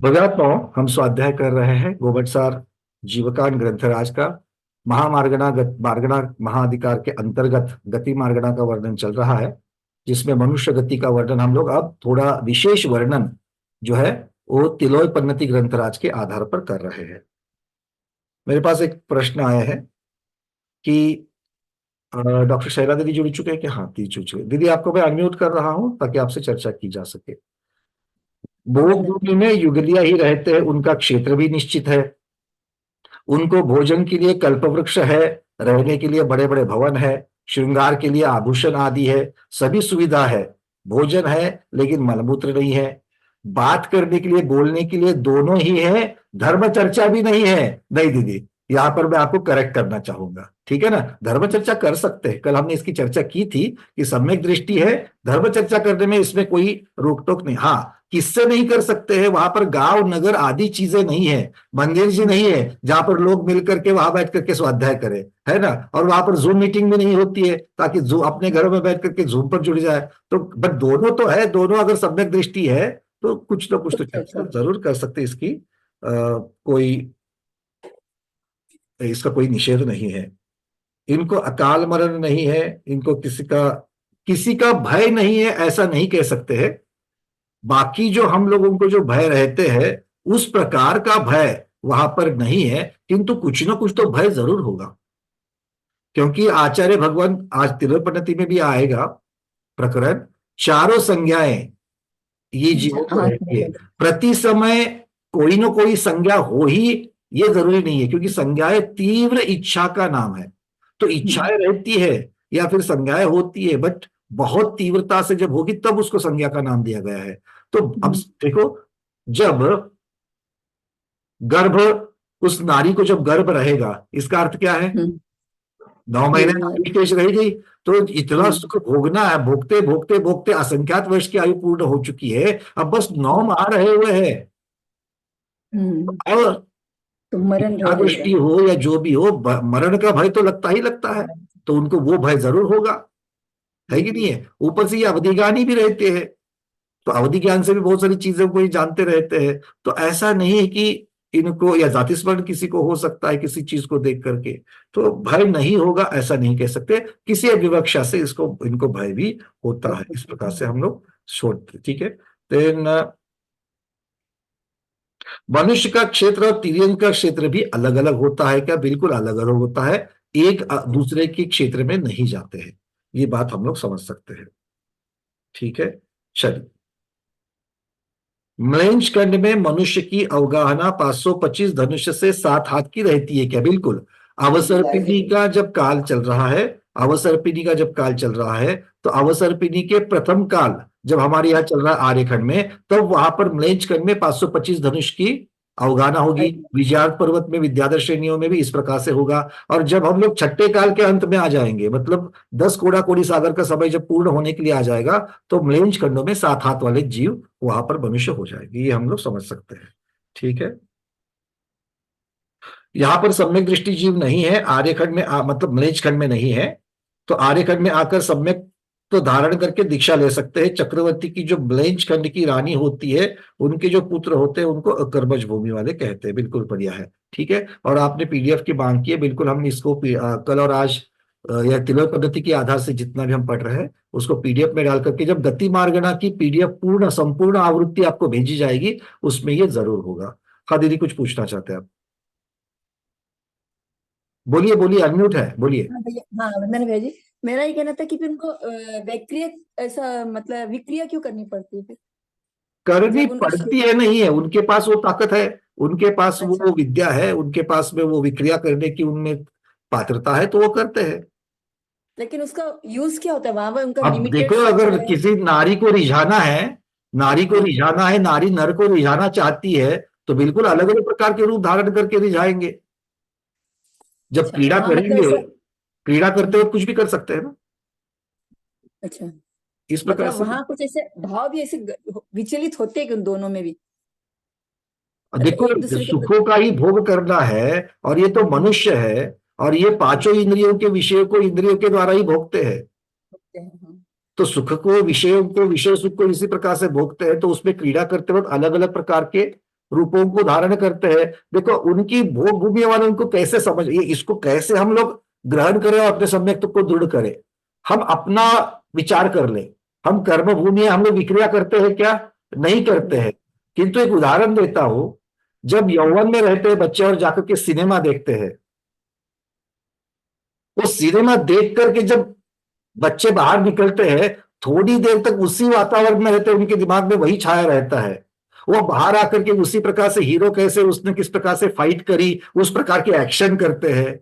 भव्यात्माओं, हम स्वाध्याय कर रहे हैं गोबटसार जीवकान ग्रंथराज का। महामार्गणा मार्गणा महाधिकार के अंतर्गत गति मार्गणा का वर्णन चल रहा है, जिसमें मनुष्य गति का वर्णन हम लोग अब थोड़ा विशेष वर्णन जो है वो तिलोय पन्नति ग्रंथराज के आधार पर कर रहे हैं। मेरे पास एक प्रश्न आया है कि डॉक्टर शैला दीदी जुड़ चुके हैं कि हाँ दीदी जुड़ चुके हैं। दीदी, आपको मैं अनम्यूट कर रहा हूं ताकि आपसे चर्चा की जा सके। भोग भूमि में युगलिया ही रहते हैं, उनका क्षेत्र भी निश्चित है, उनको भोजन के लिए कल्पवृक्ष है, रहने के लिए बड़े बड़े भवन है, श्रृंगार के लिए आभूषण आदि है, सभी सुविधा है। भोजन है लेकिन मलमूत्र नहीं है। बात करने के लिए, बोलने के लिए दोनों ही है। धर्म चर्चा भी नहीं है। नहीं दीदी, यहां पर मैं आपको करेक्ट करना चाहूंगा, ठीक है ना। धर्म चर्चा कर सकते हैं, कल हमने इसकी चर्चा की थी कि सम्यक दृष्टि है, धर्म चर्चा करने में इसमें कोई रोक टोक नहीं। हाँ, किससे नहीं कर सकते हैं, वहां पर गांव नगर आदि चीजें नहीं है, मंदिर जी नहीं है जहां पर लोग मिल करके वहां बैठ करके स्वाध्याय करें, है ना। और वहां पर जूम मीटिंग भी नहीं होती है ताकि जो अपने घरों में बैठ करके जूम पर जुड़ जाए। तो बट दोनों तो है, दोनों अगर सम्यक दृष्टि है तो कुछ ना कुछ तो अच्छा चर्चा अच्छा। जरूर कर सकते हैं। इसकी कोई इसका कोई निषेध नहीं है। इनको अकाल मरण नहीं है, इनको किसी का भय नहीं है, ऐसा नहीं कह सकते हैं। बाकी जो हम लोगों को जो भय रहते हैं उस प्रकार का भय वहां पर नहीं है, किंतु कुछ ना कुछ तो भय जरूर होगा। क्योंकि आचार्य भगवान, आज तिलोपनति में भी आएगा प्रकरण, चारों संज्ञाएं ये अच्छा जीवों को हाँ रहती है। प्रति समय कोई ना कोई संज्ञा हो ही, ये जरूरी नहीं है, क्योंकि संज्ञाएं तीव्र इच्छा का नाम है। तो इच्छाएं रहती है या फिर संज्ञाएं होती है, बट बहुत तीव्रता से जब होगी तब उसको संज्ञा का नाम दिया गया है। तो अब देखो, जब गर्भ, उस नारी को जब गर्भ रहेगा, इसका अर्थ क्या है? 9 महीने जीवन। नारी शेष रह गई, तो इतना सुख भोगना है, भोगते भोगते भोगते असंख्यात वर्ष की आयु पूर्ण हो चुकी है, अब बस 9 माह रहे हुए हैं। अब तो मरण इच्छा भय रहेगा। दृष्टि हो या जो भी हो, मरण का भय तो लगता ही लगता है। तो उनको वो भय जरूर होगा, है कि नहीं है। ऊपर से ये अवधि ज्ञानी भी रहते हैं, तो अवधि ज्ञान से भी बहुत सारी चीजों को ये जानते रहते हैं। तो ऐसा नहीं है कि इनको, या जाति स्मरण किसी को हो सकता है किसी चीज को देख करके, तो भय नहीं होगा ऐसा नहीं कह सकते। किसी विवक्षा से इसको, इनको भय भी होता है। इस प्रकार से हम लोग छोड़ते, ठीक है। देन मनुष्य का क्षेत्र और तिर्यंक का क्षेत्र भी अलग अलग होता है क्या? बिल्कुल अलग अलग होता है। एक दूसरे के क्षेत्र में नहीं जाते हैं, ये बात हम लोग समझ सकते हैं, ठीक है। चलिए, म्लेंछ खंड में मनुष्य की अवगाहना 525 धनुष से 7 हाथ की रहती है क्या? बिल्कुल। अवसर्पिणी का जब काल चल रहा है, अवसर्पिणी का जब काल चल रहा है, तो अवसर्पिणी के प्रथम काल जब हमारे यहाँ चल रहा है आर्यखंड में, तब वहां पर म्लेंछ खंड में 525 धनुष की अवगाहना होगी। विजयार्थ पर्वत में, विद्याधर श्रेणियों में भी इस प्रकार से होगा। और जब हम लोग छठे काल के अंत में आ जाएंगे, मतलब 10 कोड़ा सागर का समय जब पूर्ण होने के लिए आ जाएगा, तो म्लेंछ खंडों में 7 हाथ वाले जीव वहां पर मनुष्य हो जाएगी, ये हम लोग समझ सकते हैं, ठीक है। यहां पर सम्यक दृष्टि जीव नहीं है आर्यखंड में, मतलब म्लेच्छ खंड में नहीं है। तो आर्यखंड में आकर सम्यक तो धारण करके दीक्षा ले सकते हैं। चक्रवर्ती की जो म्लेच्छ खंड की रानी होती है, उनके जो पुत्र होते हैं उनको अकर्मज भूमि वाले कहते हैं। बिल्कुल बढ़िया है, ठीक है। और आपने पीडीएफ की मांग की है, बिल्कुल हम इसको कल और आज या तिलक पद्धति के आधार से जितना भी हम पढ़ रहे हैं उसको पीडीएफ में डाल करके, जब गति मार्गणा की पीडीएफ पूर्ण संपूर्ण आवृत्ति आपको भेजी जाएगी, उसमें ये जरूर होगा। हाँ दीदी, कुछ पूछना चाहते हैं आप? बोलिए बोलिए, अनम्यूट है, बोलिए। हाँ भैया, हाँ वंदना भैया जी। मेरा ये कहना था कि फिर उनको वैक्रिय, ऐसा मतलब विक्रिया क्यों करनी पड़ती है फिर, करनी जब उनका पड़ती है नहीं है, उनके पास वो ताकत है, उनके पास अच्छा। वो विद्या है, उनके पास में वो विक्रिया करने की उनमें पात्रता है, तो वो करते हैं। लेकिन उसका यूज क्या होता है वहां पर, उनका अब लिमिटेड देखो, क्षेत्र अगर है। किसी नारी को रिझाना है, नारी को हाँ रिझाना है, नारी नर को रिझाना चाहती है, तो बिल्कुल अलग हाँ। अलग प्रकार के रूप धारण करके रिझाएंगे। जब अच्छा क्रीड़ा वहां मतलब करेंगे, ऐसा। क्रीड़ा करते हम्म, हुए कुछ भी कर सकते हैं ना, अच्छा। इस प्रकार मतलब से। वहां कुछ ऐसे भाव भी ऐसे विचलित होते हैं कि उन दोनों में भी, मतलब देखो, एक दूसरे के सुखों का ही भोग करना है, और ये तो मनुष्य है, और ये पांचों इंद्रियों के विषयों को इंद्रियों के द्वारा ही भोगते हैं। होते हैं। हाँ। तो सुख को, विषयों को, विषय सुख को इसी प्रकार से भोगते हैं, तो उसमें क्रीड़ा करते वक्त अलग अलग प्रकार के रूपों को धारण करते हैं। देखो उनकी भोग भूमि वाले उनको कैसे समझ, ये इसको कैसे हम लोग ग्रहण करें और अपने सम्यक को दृढ़ करें। हम अपना विचार कर ले, हम कर्म भूमि है, हम लोग विक्रिया करते हैं क्या? नहीं करते हैं। किंतु एक उदाहरण देता हूं, जब यौवन में रहते हैं बच्चे और जाकर के सिनेमा देखते हैं, वो सिनेमा देख करके जब बच्चे बाहर निकलते हैं, थोड़ी देर तक उसी वातावरण में रहते हैं, उनके दिमाग में वही छाया रहता है। वो बाहर आकर के उसी प्रकार से हीरो कैसे उसने किस प्रकार से फाइट करी, उस प्रकार के एक्शन करते हैं।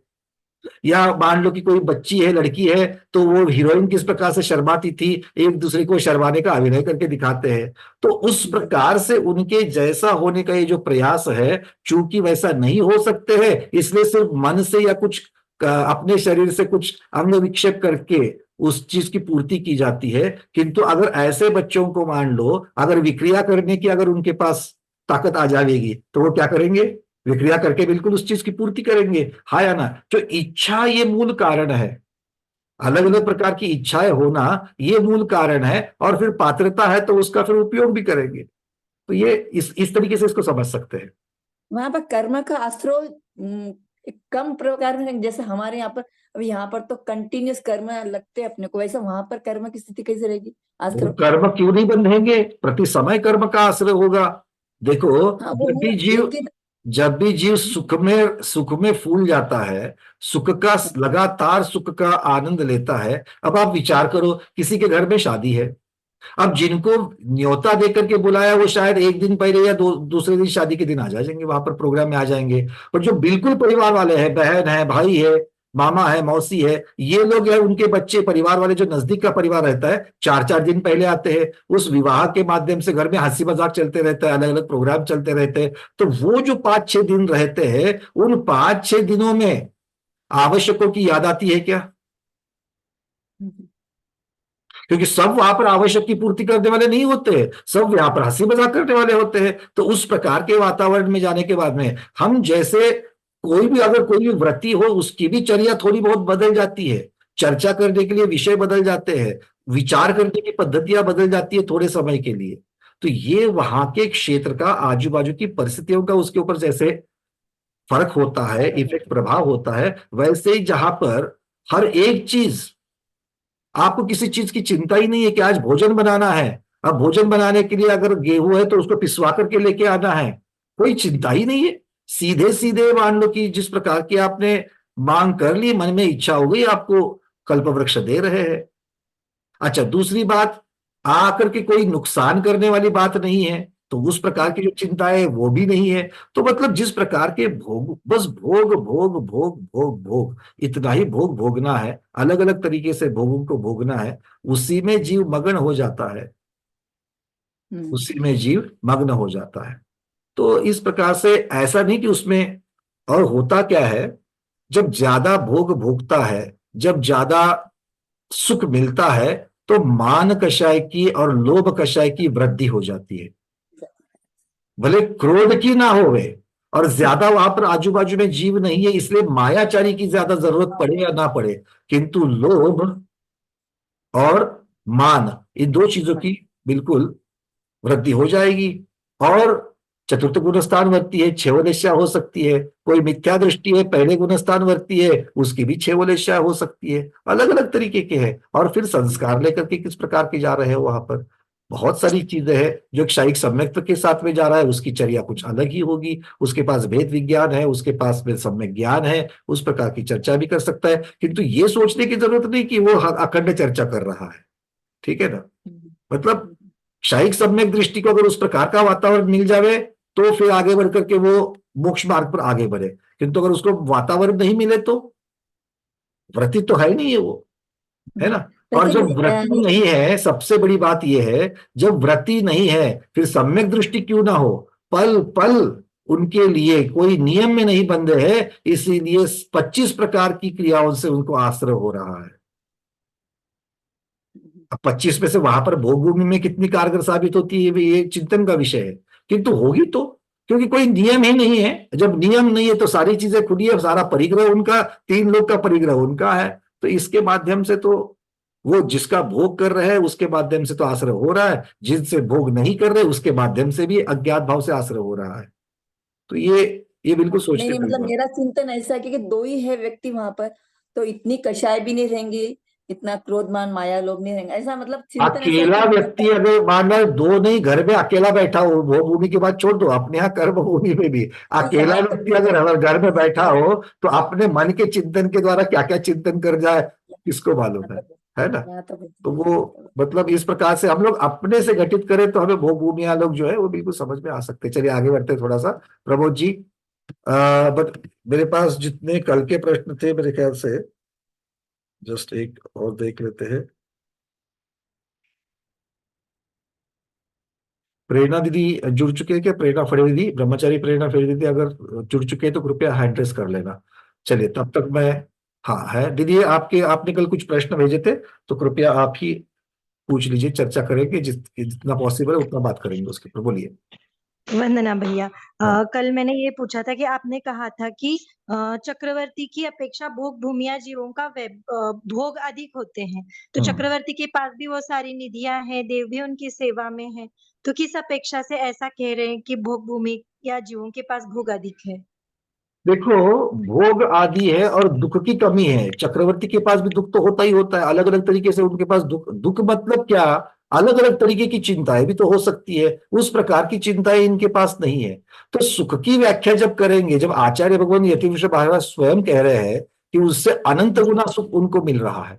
या मान लो कि कोई बच्ची है, लड़की है, तो वो हीरोइन किस प्रकार से शर्माती थी, एक दूसरे को शर्माने का अभिनय करके दिखाते हैं। तो उस प्रकार से उनके जैसा होने का ये जो प्रयास है, चूंकि वैसा नहीं हो सकते हैं, इसलिए सिर्फ मन से या कुछ अपने शरीर से कुछ अंग विक्षेप करके उस चीज की पूर्ति की जाती है। किंतु अगर ऐसे बच्चों को मान लो, अगर विक्रिया करने की अगर उनके पास ताकत आ जाएगी, तो वो क्या करेंगे? विक्रिया करके बिल्कुल उस चीज की पूर्ति करेंगे। हाँ या ना? जो इच्छा ये मूल कारण है, अलग अलग प्रकार की इच्छाएं होना ये मूल कारण है, और फिर पात्रता है तो उसका फिर उपयोग भी करेंगे। तो ये इस तरीके से इसको समझ सकते हैं। वहां पर कर्म का आश्रय एक कम प्रकार में, जैसे हमारे यहाँ पर, अभी यहाँ पर तो कंटिन्यूस कर्म लगते हैं अपने को, वैसे वहां पर कर्म की स्थिति कैसे रहेगी? वो आश्रय। कर्म क्यों नहीं बंधेंगे? प्रति समय कर्म का आश्रय होगा। देखो, हाँ वो जब हुआ, भी जीव लेकिन जब भी जीव सुख में फूल जाता है, सुख का लगातार सुख का आनंद लेता है। अब आप विचार करो, किसी के घर में शादी है, अब जिनको न्योता देकर के बुलाया वो शायद एक दिन पहले या दूसरे दिन शादी के दिन आ जाएंगे, वहां पर प्रोग्राम में आ जाएंगे। और जो बिल्कुल परिवार वाले हैं, बहन है, भाई है, मामा है, मौसी है, ये लोग है, उनके बच्चे, परिवार वाले जो नजदीक का परिवार रहता है, 4-4 दिन पहले आते हैं। उस विवाह के माध्यम से घर में हंसी मजाक चलते रहता है, अलग अलग प्रोग्राम चलते रहते हैं। तो वो जो 5-6 दिन रहते हैं, उन 5-6 दिनों में आवश्यकों की याद आती है क्या? क्योंकि सब वहां पर आवश्यक की पूर्ति करने वाले नहीं होते हैं, सब यहाँ पर हंसी मजाक करने वाले होते हैं। तो उस प्रकार के वातावरण में जाने के बाद में हम जैसे, कोई भी अगर कोई भी व्रती हो, उसकी भी चर्या थोड़ी बहुत बदल जाती है, चर्चा करने के लिए विषय बदल जाते हैं, विचार करने की पद्धतियां बदल जाती है थोड़े समय के लिए। तो ये वहां के क्षेत्र का, आजू बाजू की परिस्थितियों का उसके ऊपर जैसे फर्क होता है, इफेक्ट, प्रभाव होता है, वैसे ही जहां पर हर एक चीज, आपको किसी चीज की चिंता ही नहीं है कि आज भोजन बनाना है। अब भोजन बनाने के लिए अगर गेहूं है तो उसको पिसवा करके लेके आना है, कोई चिंता ही नहीं है। सीधे सीधे मान लो कि जिस प्रकार की आपने मांग कर ली, मन में इच्छा हो गई, आपको कल्प वृक्ष दे रहे हैं। अच्छा, दूसरी बात, आकर के कोई नुकसान करने वाली बात नहीं है, तो उस प्रकार की जो चिंता है वो भी नहीं है। तो मतलब जिस प्रकार के भोग, बस भोग भोग भोग भोग भोग, इतना ही भोग भोगना है, अलग अलग तरीके से भोगों को भोगना है, उसी में जीव मग्न हो जाता है, उसी में जीव मग्न हो जाता है। तो इस प्रकार से ऐसा नहीं कि उसमें, और होता क्या है, जब ज्यादा भोग भोगता है, जब ज्यादा सुख मिलता है, तो मान कषाय की और लोभ कषाय की वृद्धि हो जाती है। भले क्रोध की ना होवे, और ज्यादा वहां पर आजू बाजू में जीव नहीं है, इसलिए मायाचारी की ज्यादा जरूरत पड़े या ना पड़े, किंतु लोभ और मान, इन दो चीजों की बिल्कुल वृद्धि हो जाएगी। और चतुर्थ गुण स्थान वर्ती है, छेवलेशा हो सकती है। कोई मिथ्या दृष्टि है, पहले गुण स्थान वर्ती है, उसकी भी छेवलेशा हो सकती है। अलग अलग तरीके के हैं। और फिर संस्कार लेकर के किस प्रकार के जा रहे हैं वहां पर, बहुत सारी चीजें हैं। जो क्षयिक सम्यक्त के साथ में जा रहा है, उसकी चर्या कुछ अलग ही होगी, उसके पास भेद विज्ञान है, उसके पास में सम्यक ज्ञान है, उस प्रकार की चर्चा भी कर सकता है। किंतु ये सोचने की जरूरत नहीं कि वो अखंड चर्चा कर रहा है। ठीक है ना? मतलब क्षयिक सम्यक दृष्टि को अगर उस प्रकार का वातावरण मिल जावे, तो फिर आगे बढ़ करके वो मोक्ष मार्ग पर आगे बढ़े। किंतु अगर उसको वातावरण नहीं मिले, तो व्रती तो है ही नहीं है वो, है ना? और लेकिन जब व्रती नहीं है, सबसे बड़ी बात यह है, जब व्रती नहीं है, फिर सम्यक दृष्टि क्यों ना हो, पल पल उनके लिए कोई नियम में नहीं बंधे हैं, इसीलिए 25 प्रकार की क्रियाओं से उनको आश्रय हो रहा है। अब 25 में से वहां पर भोग भूमि में कितनी कारगर साबित होती है, ये चिंतन का विषय है। किंतु होगी तो, क्योंकि कोई नियम ही नहीं है। जब नियम नहीं है तो सारी चीजें खुली है, सारा परिग्रह उनका, 3 लोक का परिग्रह उनका है। तो इसके माध्यम से तो वो जिसका भोग कर रहे हैं उसके माध्यम से तो आश्रय हो रहा है, जिनसे भोग नहीं कर रहे उसके माध्यम से भी अज्ञात भाव से आश्रय हो रहा है। तो ये बिल्कुल नहीं सोचने नहीं, वाली मतलब बात। मेरा चिंतन ऐसा है कि दो ही है व्यक्ति वहां पर, तो इतनी कषाय भी नहीं रहेंगी, इतना क्रोधमान माया लोभ नहीं रहेंगे, ऐसा मतलब चिंतन ऐसा है अकेला कि व्यक्ति अगर मान लो दो नहीं, घर में अकेला बैठा हो, वो भूमि की बात छोड़ दो, अपने यहाँ कर्म भूमि में भी अकेला यहाँ तो व्यक्ति अगर घर में बैठा हो तो अपने मन के चिंतन के द्वारा क्या क्या चिंतन कर जाए किसको मालूम है ना। यहाँ तो तो वो मतलब इस प्रकार से हम लोग अपने से घटित करें तो हमें भोग भूमिया लोग जो है वो बिल्कुल समझ में आ सकते हैं। चलिए आगे बढ़ते हैं थोड़ा सा। प्रमोद जी, बट मेरे पास जितने कल के प्रश्न थे मेरे ख्याल से जस्ट एक और देख लेते हैं। प्रेरणा दीदी जुड़ चुके हैं क्या? प्रेरणा फड़े दीदी, ब्रह्मचारी प्रेरणा फड़े दीदी अगर जुड़ चुके हैं तो कृपया हैंड रेस कर लेना। चलिए तब तक मैं, हाँ है दीदी, आपके आपने कल कुछ प्रश्न भेजे थे तो कृपया आप ही पूछ लीजिए, चर्चा करेंगे, जितना पॉसिबल है उतना बात करेंगे उसके ऊपर। बोलिए। वंदना भैया, हाँ। कल मैंने ये पूछा था कि आपने कहा था कि चक्रवर्ती की अपेक्षा भोग भूमिया जीवों का भोग अधिक होते हैं, तो हम्म। चक्रवर्ती के पास भी वो सारी निधियां हैं, देव भी उनकी सेवा में है, तो किस अपेक्षा से ऐसा कह रहे हैं कि भोग भूमि या जीवों के पास भोग अधिक है? देखो, भोग आदि है और दुख की कमी है। चक्रवर्ती के पास भी दुख तो होता ही होता है, अलग अलग तरीके से उनके पास दुख, दुख मतलब क्या, अलग अलग तरीके की चिंताएं भी तो हो सकती है, उस प्रकार की चिंताएं इनके पास नहीं है। तो सुख की व्याख्या जब करेंगे, जब आचार्य भगवान यतिवृष महाराज स्वयं कह रहे हैं कि उससे अनंत जी गुना सुख उनको मिल रहा है,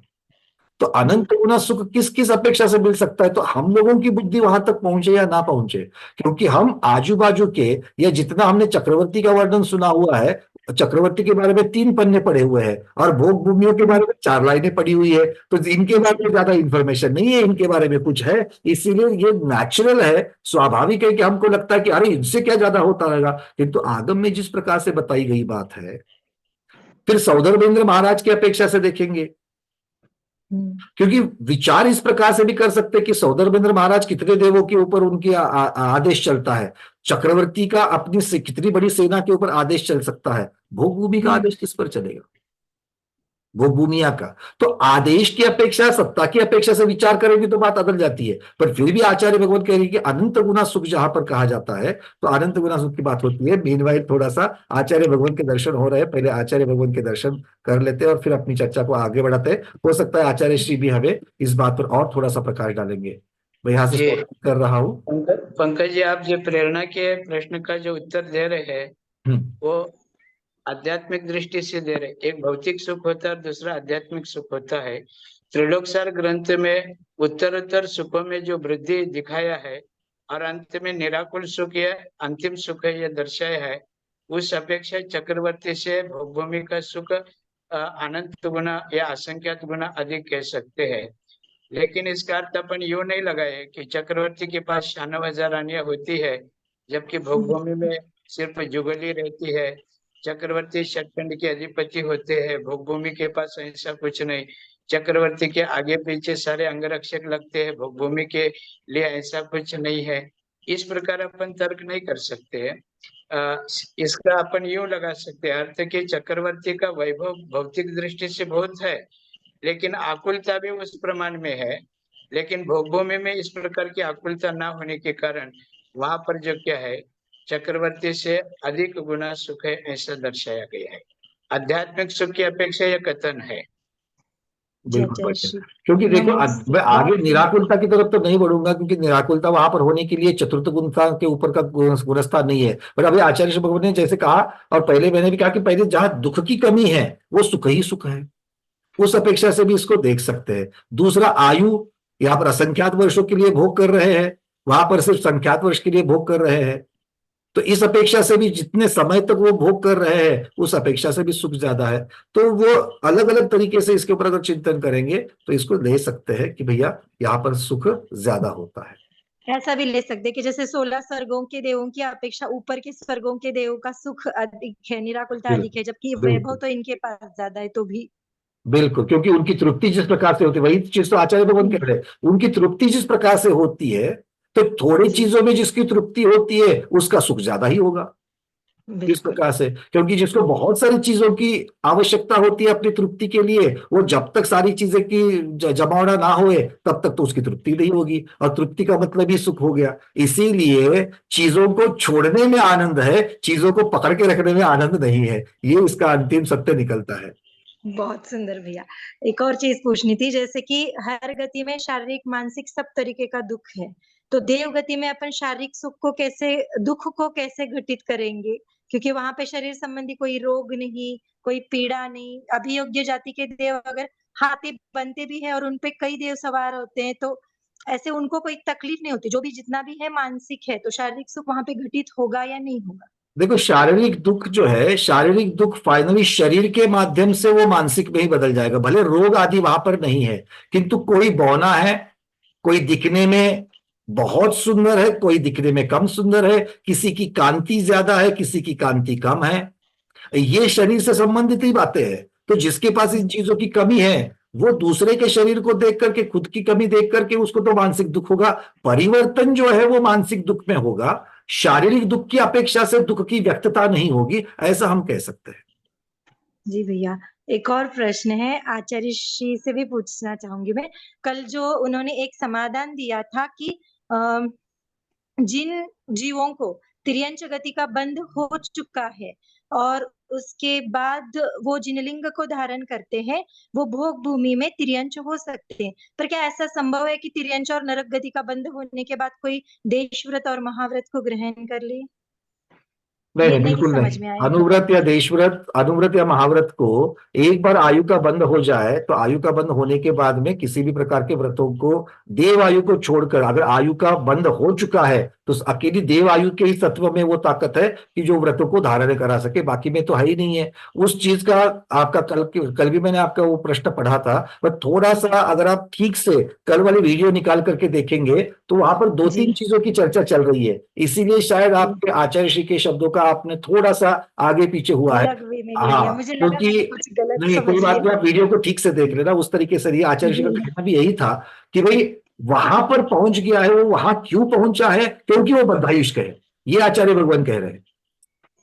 तो जी अनंत गुना सुख किस किस अपेक्षा से मिल सकता है? तो हम लोगों की बुद्धि वहां तक पहुंचे या ना पहुंचे, क्योंकि हम आजू बाजू के, या जितना हमने चक्रवर्ती का वर्णन सुना हुआ है, चक्रवर्ती के बारे में 3 पन्ने पढ़े हुए हैं और भोग भूमियों के बारे में 4 लाइनें पढ़ी हुई है, तो इनके बारे में ज्यादा इंफॉर्मेशन नहीं है, इनके बारे में कुछ है। इसीलिए ये नेचुरल है, स्वाभाविक है कि हमको लगता है कि अरे इनसे क्या ज्यादा होता रहेगा, किंतु आगम में जिस प्रकार से बताई गई बात है, फिर सौदरबेंद्र महाराज की अपेक्षा से देखेंगे, हम्म क्योंकि विचार इस प्रकार से भी कर सकते हैं कि सौदरबेंद्र महाराज कितने देवों के ऊपर उनकी आदेश चलता है, चक्रवर्ती का अपनी से कितनी बड़ी सेना के ऊपर आदेश चल सकता है, भोगभूमि का हम्म आदेश किस पर चलेगा, भोगभूमिया का। तो आदेश की अपेक्षा, सत्ता की अपेक्षा से विचार करेंगे तो बात बदल जाती है। पर फिर भी आचार्य भगवान कह रहे हैं कि अनंत गुना सुख जहां पर कहा जाता है तो अनंत गुना सुख की बात होती है। मीनवाइल थोड़ा सा आचार्य भगवान के दर्शन हो रहे हैं, पहले आचार्य भगवान के दर्शन कर लेते हैं और फिर अपनी चर्चा को आगे बढ़ाते हैं। हो सकता है आचार्य श्री भी हमें इस बात पर और थोड़ा सा प्रकाश डालेंगे। मैं यहाँ से जी stop कर रहा हूँ। पंकज जी, आप जो प्रेरणा के प्रश्न का जो उत्तर दे रहे हैं हम्म। वो आध्यात्मिक दृष्टि से दे रहे। एक भौतिक सुख होता है और दूसरा आध्यात्मिक सुख होता है। त्रिलोकसार ग्रंथ में उत्तरोत्तर सुखों में जो वृद्धि दिखाया है और अंत में निराकुल सुख या अंतिम सुख है यह दर्शाया है, उस अपेक्षा चक्रवर्ती से भोगभूमि का सुख अनंत गुना या असंख्यात गुना अधिक कह सकते हैं। लेकिन इसका अर्थ अपन यूं नहीं लगाए कि चक्रवर्ती के पास 96,000 रानियां होती है जबकि भोगभूमि में सिर्फ जुगली रहती है। चक्रवर्ती षटखंड के अधिपति होते हैं, भोगभूमि के पास ऐसा कुछ नहीं। चक्रवर्ती के आगे पीछे सारे अंगरक्षक लगते हैं, भोगभूमि के लिए ऐसा कुछ नहीं है। इस प्रकार अपन तर्क नहीं कर सकते हैं। इसका अपन यूं लगा सकते हैं अर्थ कि चक्रवर्ती का वैभव भौतिक दृष्टि से बहुत है, लेकिन आकुलता भी उस प्रमाण में है। लेकिन भोगभूमि में इस प्रकार की आकुलता ना होने के कारण वहां पर जो क्या है, चक्रवर्ती से अधिक गुना सुख है ऐसा दर्शाया गया है। आध्यात्मिक सुख की अपेक्षा यह कथन है। जय बिल्कुल जय बढ़िया। श्री। क्योंकि देखो, मैंने इस मैं आगे बात को निराकुलता की तरफ तो नहीं बढ़ूंगा, क्योंकि निराकुलता वहां पर होने के लिए चतुर्थ गुणता के ऊपर का गुणस्ता नहीं है। पर अभी आचार्य श्री भगवान ने जैसे कहा, और पहले मैंने भी कहा कि पहले जहां दुख की कमी है वो सुख ही सुख है, उस अपेक्षा से भी इसको देख सकते हैं। दूसरा, आयु, यहाँ पर असंख्यात वर्षों के लिए भोग कर रहे हैं, वहां पर सिर्फ संख्यात वर्ष के लिए भोग कर रहे हैं, तो इस अपेक्षा से भी जितने समय तक वो भोग कर रहे हैं उस अपेक्षा से भी सुख ज्यादा है। तो वो अलग अलग तरीके से इसके ऊपर अगर चिंतन करेंगे तो इसको ले सकते हैं कि भैया यहाँ पर सुख ज्यादा होता है। ऐसा भी ले सकते हैं कि जैसे 16 स्वर्गों के देवों की अपेक्षा ऊपर के स्वर्गों के देवों का सुख अधिक है, निराकुलता अधिक बिल्कुल है, जबकि वैभव बिल्कुल तो इनके पास ज्यादा है तो भी। बिल्कुल, क्योंकि उनकी तृप्ति जिस प्रकार से होती है, वही चीज तो आचार्य भगवान कह रहे हैं, उनकी तृप्ति जिस प्रकार से होती है, तो थोड़ी जी चीजों में जिसकी तृप्ति होती है उसका सुख ज्यादा ही होगा। इस बिल्कुल। प्रकार से, क्योंकि जिसको बहुत सारी चीजों की आवश्यकता होती है अपनी तृप्ति के लिए, वो जब तक सारी चीजें की जमावड़ा ना होए तब तक तो उसकी तृप्ति नहीं होगी, और तृप्ति का मतलब ही सुख हो गया। इसीलिए चीजों को छोड़ने में आनंद है, चीजों को पकड़ के रखने में आनंद नहीं है, ये इसका अंतिम सत्य निकलता है। बहुत सुंदर भैया। एक और चीज पूछनी थी, जैसे कि हर गति में शारीरिक मानसिक सब तरीके का दुख है, तो देव गति में अपन शारीरिक सुख को कैसे, दुख को कैसे घटित करेंगे? क्योंकि वहां पे शरीर संबंधी कोई रोग नहीं, कोई पीड़ा नहीं। अभियोग्य जाति के देव अगर हाथी बनते भी है और उनपे कई देव सवार होते हैं, तो ऐसे उनको कोई तकलीफ नहीं होती। जो भी जितना भी है मानसिक है, तो शारीरिक सुख वहां पे घटित होगा या नहीं होगा? देखो, शारीरिक दुख जो है, शारीरिक दुख फाइनली शरीर के माध्यम से वो मानसिक में ही बदल जाएगा। भले रोग आदि वहां पर नहीं है, किंतु कोई बौना है, कोई दिखने में बहुत सुंदर है, कोई दिखने में कम सुंदर है, किसी की कांति ज्यादा है, किसी की कांति कम है, ये शरीर से संबंधित ही बातें हैं। तो जिसके पास इन चीजों की कमी है, वो दूसरे के शरीर को देख करके खुद की कमी देख करके उसको तो मानसिक दुख होगा। परिवर्तन जो है वो मानसिक दुख में होगा, शारीरिक दुख की अपेक्षा से दुख की व्यक्तता नहीं होगी, ऐसा हम कह सकते हैं। जी भैया, एक और प्रश्न है, आचार्य श्री से भी पूछना चाहूंगी मैं। कल जो उन्होंने एक समाधान दिया था कि अ, जिन जीवों को तिर्यंच गति का बंध हो चुका है और उसके बाद वो जिन लिंग को धारण करते हैं, वो भोग भूमि में तिर्यंच हो सकते हैं, पर क्या ऐसा संभव है कि तिर्यंच और नरक गति का बंध होने के बाद कोई देश व्रत और महाव्रत को ग्रहण कर ले? नहीं ये नहीं, नहीं बिल्कुल समझ नहीं। में आया भैया। अनुव्रत या देशव्रत, अनुव्रत या महाव्रत को एक बार आयु का बंध हो जाए तो आयु का बंध होने के बाद में किसी भी प्रकार के व्रतों को, देव आयु को छोड़कर, अगर आयु का बंध हो चुका है तो अकेली देव आयु के ही तत्व में वो ताकत है कि जो व्रतों को धारण करा सके, बाकी में तो है ही नहीं है। उस चीज का आपका कल भी मैंने आपका वो प्रश्न पढ़ा था, पर थोड़ा सा अगर आप ठीक से कल वाली वीडियो निकाल करके देखेंगे तो वहां पर दो जी तीन चीजों की चर्चा चल रही है। इसीलिए शायद जी, आपके आचार्य श्री के शब्दों का आपने थोड़ा सा आगे पीछे हुआ है। अलग वे में ले लिया, हाँ, मुझे लगा क्योंकि मैंने कुछ गलत नहीं, कोई समझ बात लिया। नहीं, आप वीडियो को ठीक से देख लेना उस तरीके से। आचार्य श्री का जी कहना भी यही था कि भाई वहां पर पहुंच गया है, वो वहां क्यों पहुंचा है, क्योंकि वो बद्धायुष्क है। ये आचार्य भगवान कह रहे हैं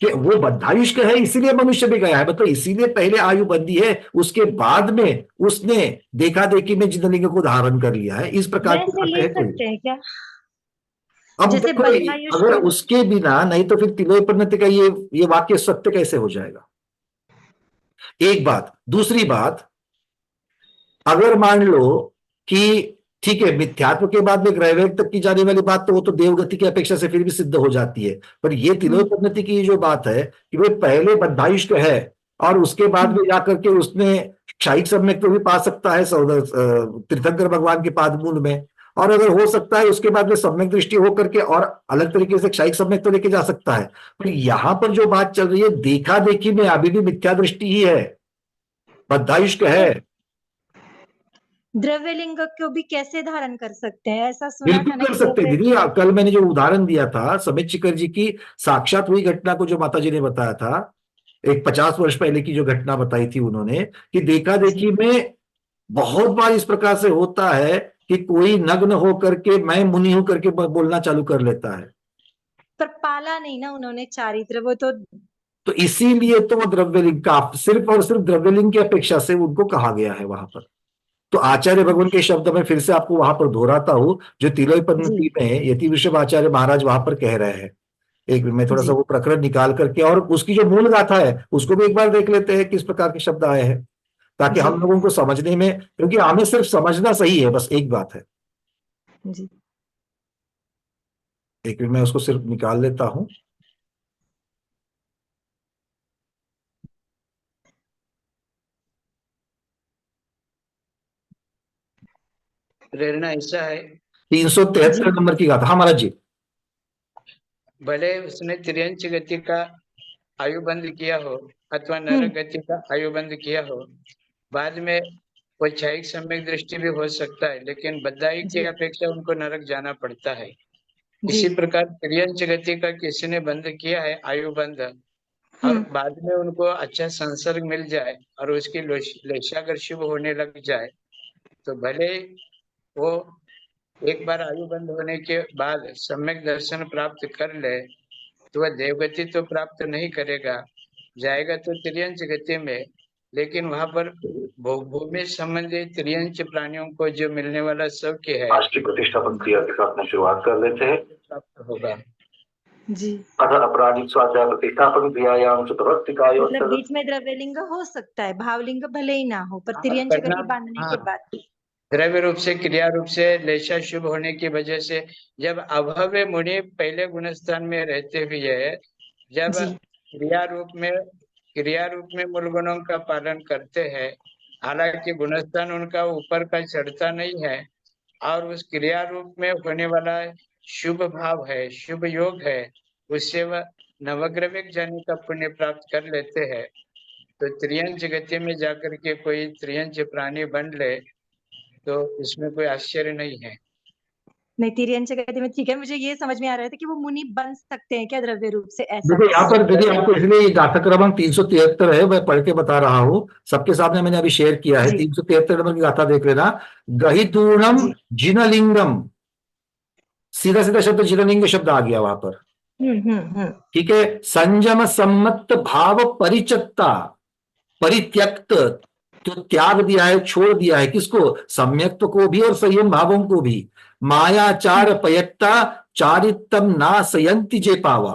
कि वो बद्धायुष्क है, इसीलिए मनुष्य भी गया है, मतलब इसीलिए पहले आयु बंदी है, उसके बाद में उसने देखा देखी में जिंदगी को धारण कर लिया है। इस प्रकार की वैसे बातें ले हैं कोई। सकते हैं क्या? अब जैसे देखो, अगर बद्धायुष्क। उसके बिना नहीं तो फिर तिलोपन्नति का ये वाक्य सत्य कैसे हो जाएगा? एक बात। दूसरी बात, अगर मान लो कि ठीक है, मिथ्यात्व के बाद में ग्रहवेग तक की जाने वाली बात तो वो तो देवगति की अपेक्षा से फिर भी सिद्ध हो जाती है, पर ये तिलोपन्नति की जो बात है कि वो पहले बद्धायुष्क है और उसके बाद में जाकर के उसने क्षायिक सम्यक तो भी पा सकता है तीर्थंकर भगवान के पादमूल में, और अगर हो सकता है उसके बाद में सम्यक दृष्टि होकर के और अलग तरीके से क्षायिक सम्यक तो लेके जा सकता है। पर यहां पर जो बात चल रही है, देखा देखी में अभी भी मिथ्या दृष्टि ही है, बद्धायुष्क है। तो द्रव्य लिंग को भी कैसे धारण कर सकते हैं? ऐसा सुना बिल्कुल था ना कर कि सकते हैं जैसे। दीदी। कल मैंने जो उदाहरण दिया था समित शिखर जी की साक्षात हुई घटना को, जो माता जी ने बताया था, एक 50 वर्ष पहले की जो घटना बताई थी उन्होंने, कि देखा जी, देखी में बहुत बार इस प्रकार से होता है कि कोई नग्न होकर के मैं मुनि हूं करके बोलना चालू कर लेता है। पर पाला नहीं ना उन्होंने चारित्र, वो तो। तो इसीलिए तो वो द्रव्यलिंग का, सिर्फ और सिर्फ द्रव्यलिंग की अपेक्षा से उनको कहा गया है वहां पर। तो आचार्य भगवान के शब्द में फिर से आपको वहां पर दोहराता हूं, जो जी तिलोपन्नति में यति विषभ आचार्य महाराज वहां पर कह रहे हैं। एक मैं थोड़ा सा जी वो प्रकरण निकाल करके और उसकी जो मूल गाथा है उसको भी एक बार देख लेते हैं किस प्रकार के शब्द आए हैं, ताकि जी हम लोगों को समझने में, क्योंकि हमें सिर्फ समझना सही है, बस एक बात है। जी। एक मिनट मैं उसको सिर्फ निकाल लेता हूं। प्रेरणा ऐसा है, 373 जी नंबर की गाथा, हाँ महाराज जी। भले उसने तिर्यंच गति का आयु बंद किया हो अथवा हम्म। नरक गति का आयु बंद किया हो, बाद में वैचारिक सम्यक दृष्टि भी हो सकता है, लेकिन बद्धाई की जी अपेक्षा उनको नरक जाना पड़ता है। जी। इसी प्रकार तिर्यंच गति का किसी ने बंद किया है आयु बंद, और हम्म। बाद में उनको अच्छा संसर्ग मिल जाए और उसकी लेशागर शुभ होने लग जाए, तो भले वो एक बार आयु बंद होने के बाद सम्यक दर्शन प्राप्त कर ले, तो वह देवगति तो प्राप्त नहीं करेगा, जाएगा तो त्रियंच गति में, लेकिन वहां पर भूमि संबंधी त्रियंच प्राणियों को जो मिलने वाला सौख्य है, आज की प्रतिष्ठापन क्रिया के साथ में शुरुआत कर लेते हैं। प्राप्त होगा। जी, अतः अपराजित स्वाध्याय प्रतिष्ठापन क्रियायाम चतुर्थीकायो मतलब बीच में द्रव्यलिंग हो सकता है, भावलिंग भले ही ना हो, पर हाँ, तिर्यंच करना- गति बांधने के हाँ। बाद द्रव्य रूप से, क्रिया रूप से लेशा शुभ होने की वजह से, जब अभव्य मुनि पहले गुणस्थान में रहते हुए जब जी, क्रिया रूप में मूल गुणों का पालन करते हैं, हालांकि गुणस्थान उनका ऊपर का चढ़ता नहीं है, और उस क्रिया रूप में होने वाला शुभ भाव है, शुभ योग है, उससे वह नवग्रविक जाने का पुण्य प्राप्त कर लेते हैं। तो त्रियंच गति में जाकर के कोई त्रियंच प्राणी बन ले तो इसमें कोई आश्चर्य नहीं है। नहीं तिर्यंच गति में ठीक है, मुझे ये समझ में आ रहा था कि वो मुनि बन सकते हैं क्या द्रव्य रूप से, ऐसा देखो यहाँ पर दीदी कुछ। आपको इसलिए ये गाथा क्रमांक 373 है, मैं पढ़ के बता रहा हूँ, सबके सामने मैंने अभी शेयर किया है। जी। 373 नंबर की गाथा देख लेना। गहितूर्णम जी। जिनलिंगम, सीधा सीधा शब्द जिनलिंग शब्द आ गया वहां पर, ठीक है। संयम सम्मत भाव परिचत्ता, परित्यक्त, तो त्याग दिया है, छोड़ दिया है, किसको? सम्यक्त्व को भी और संयम भावों को भी। मायाचार पयत्ता चारितम ना सयंति जे पावा,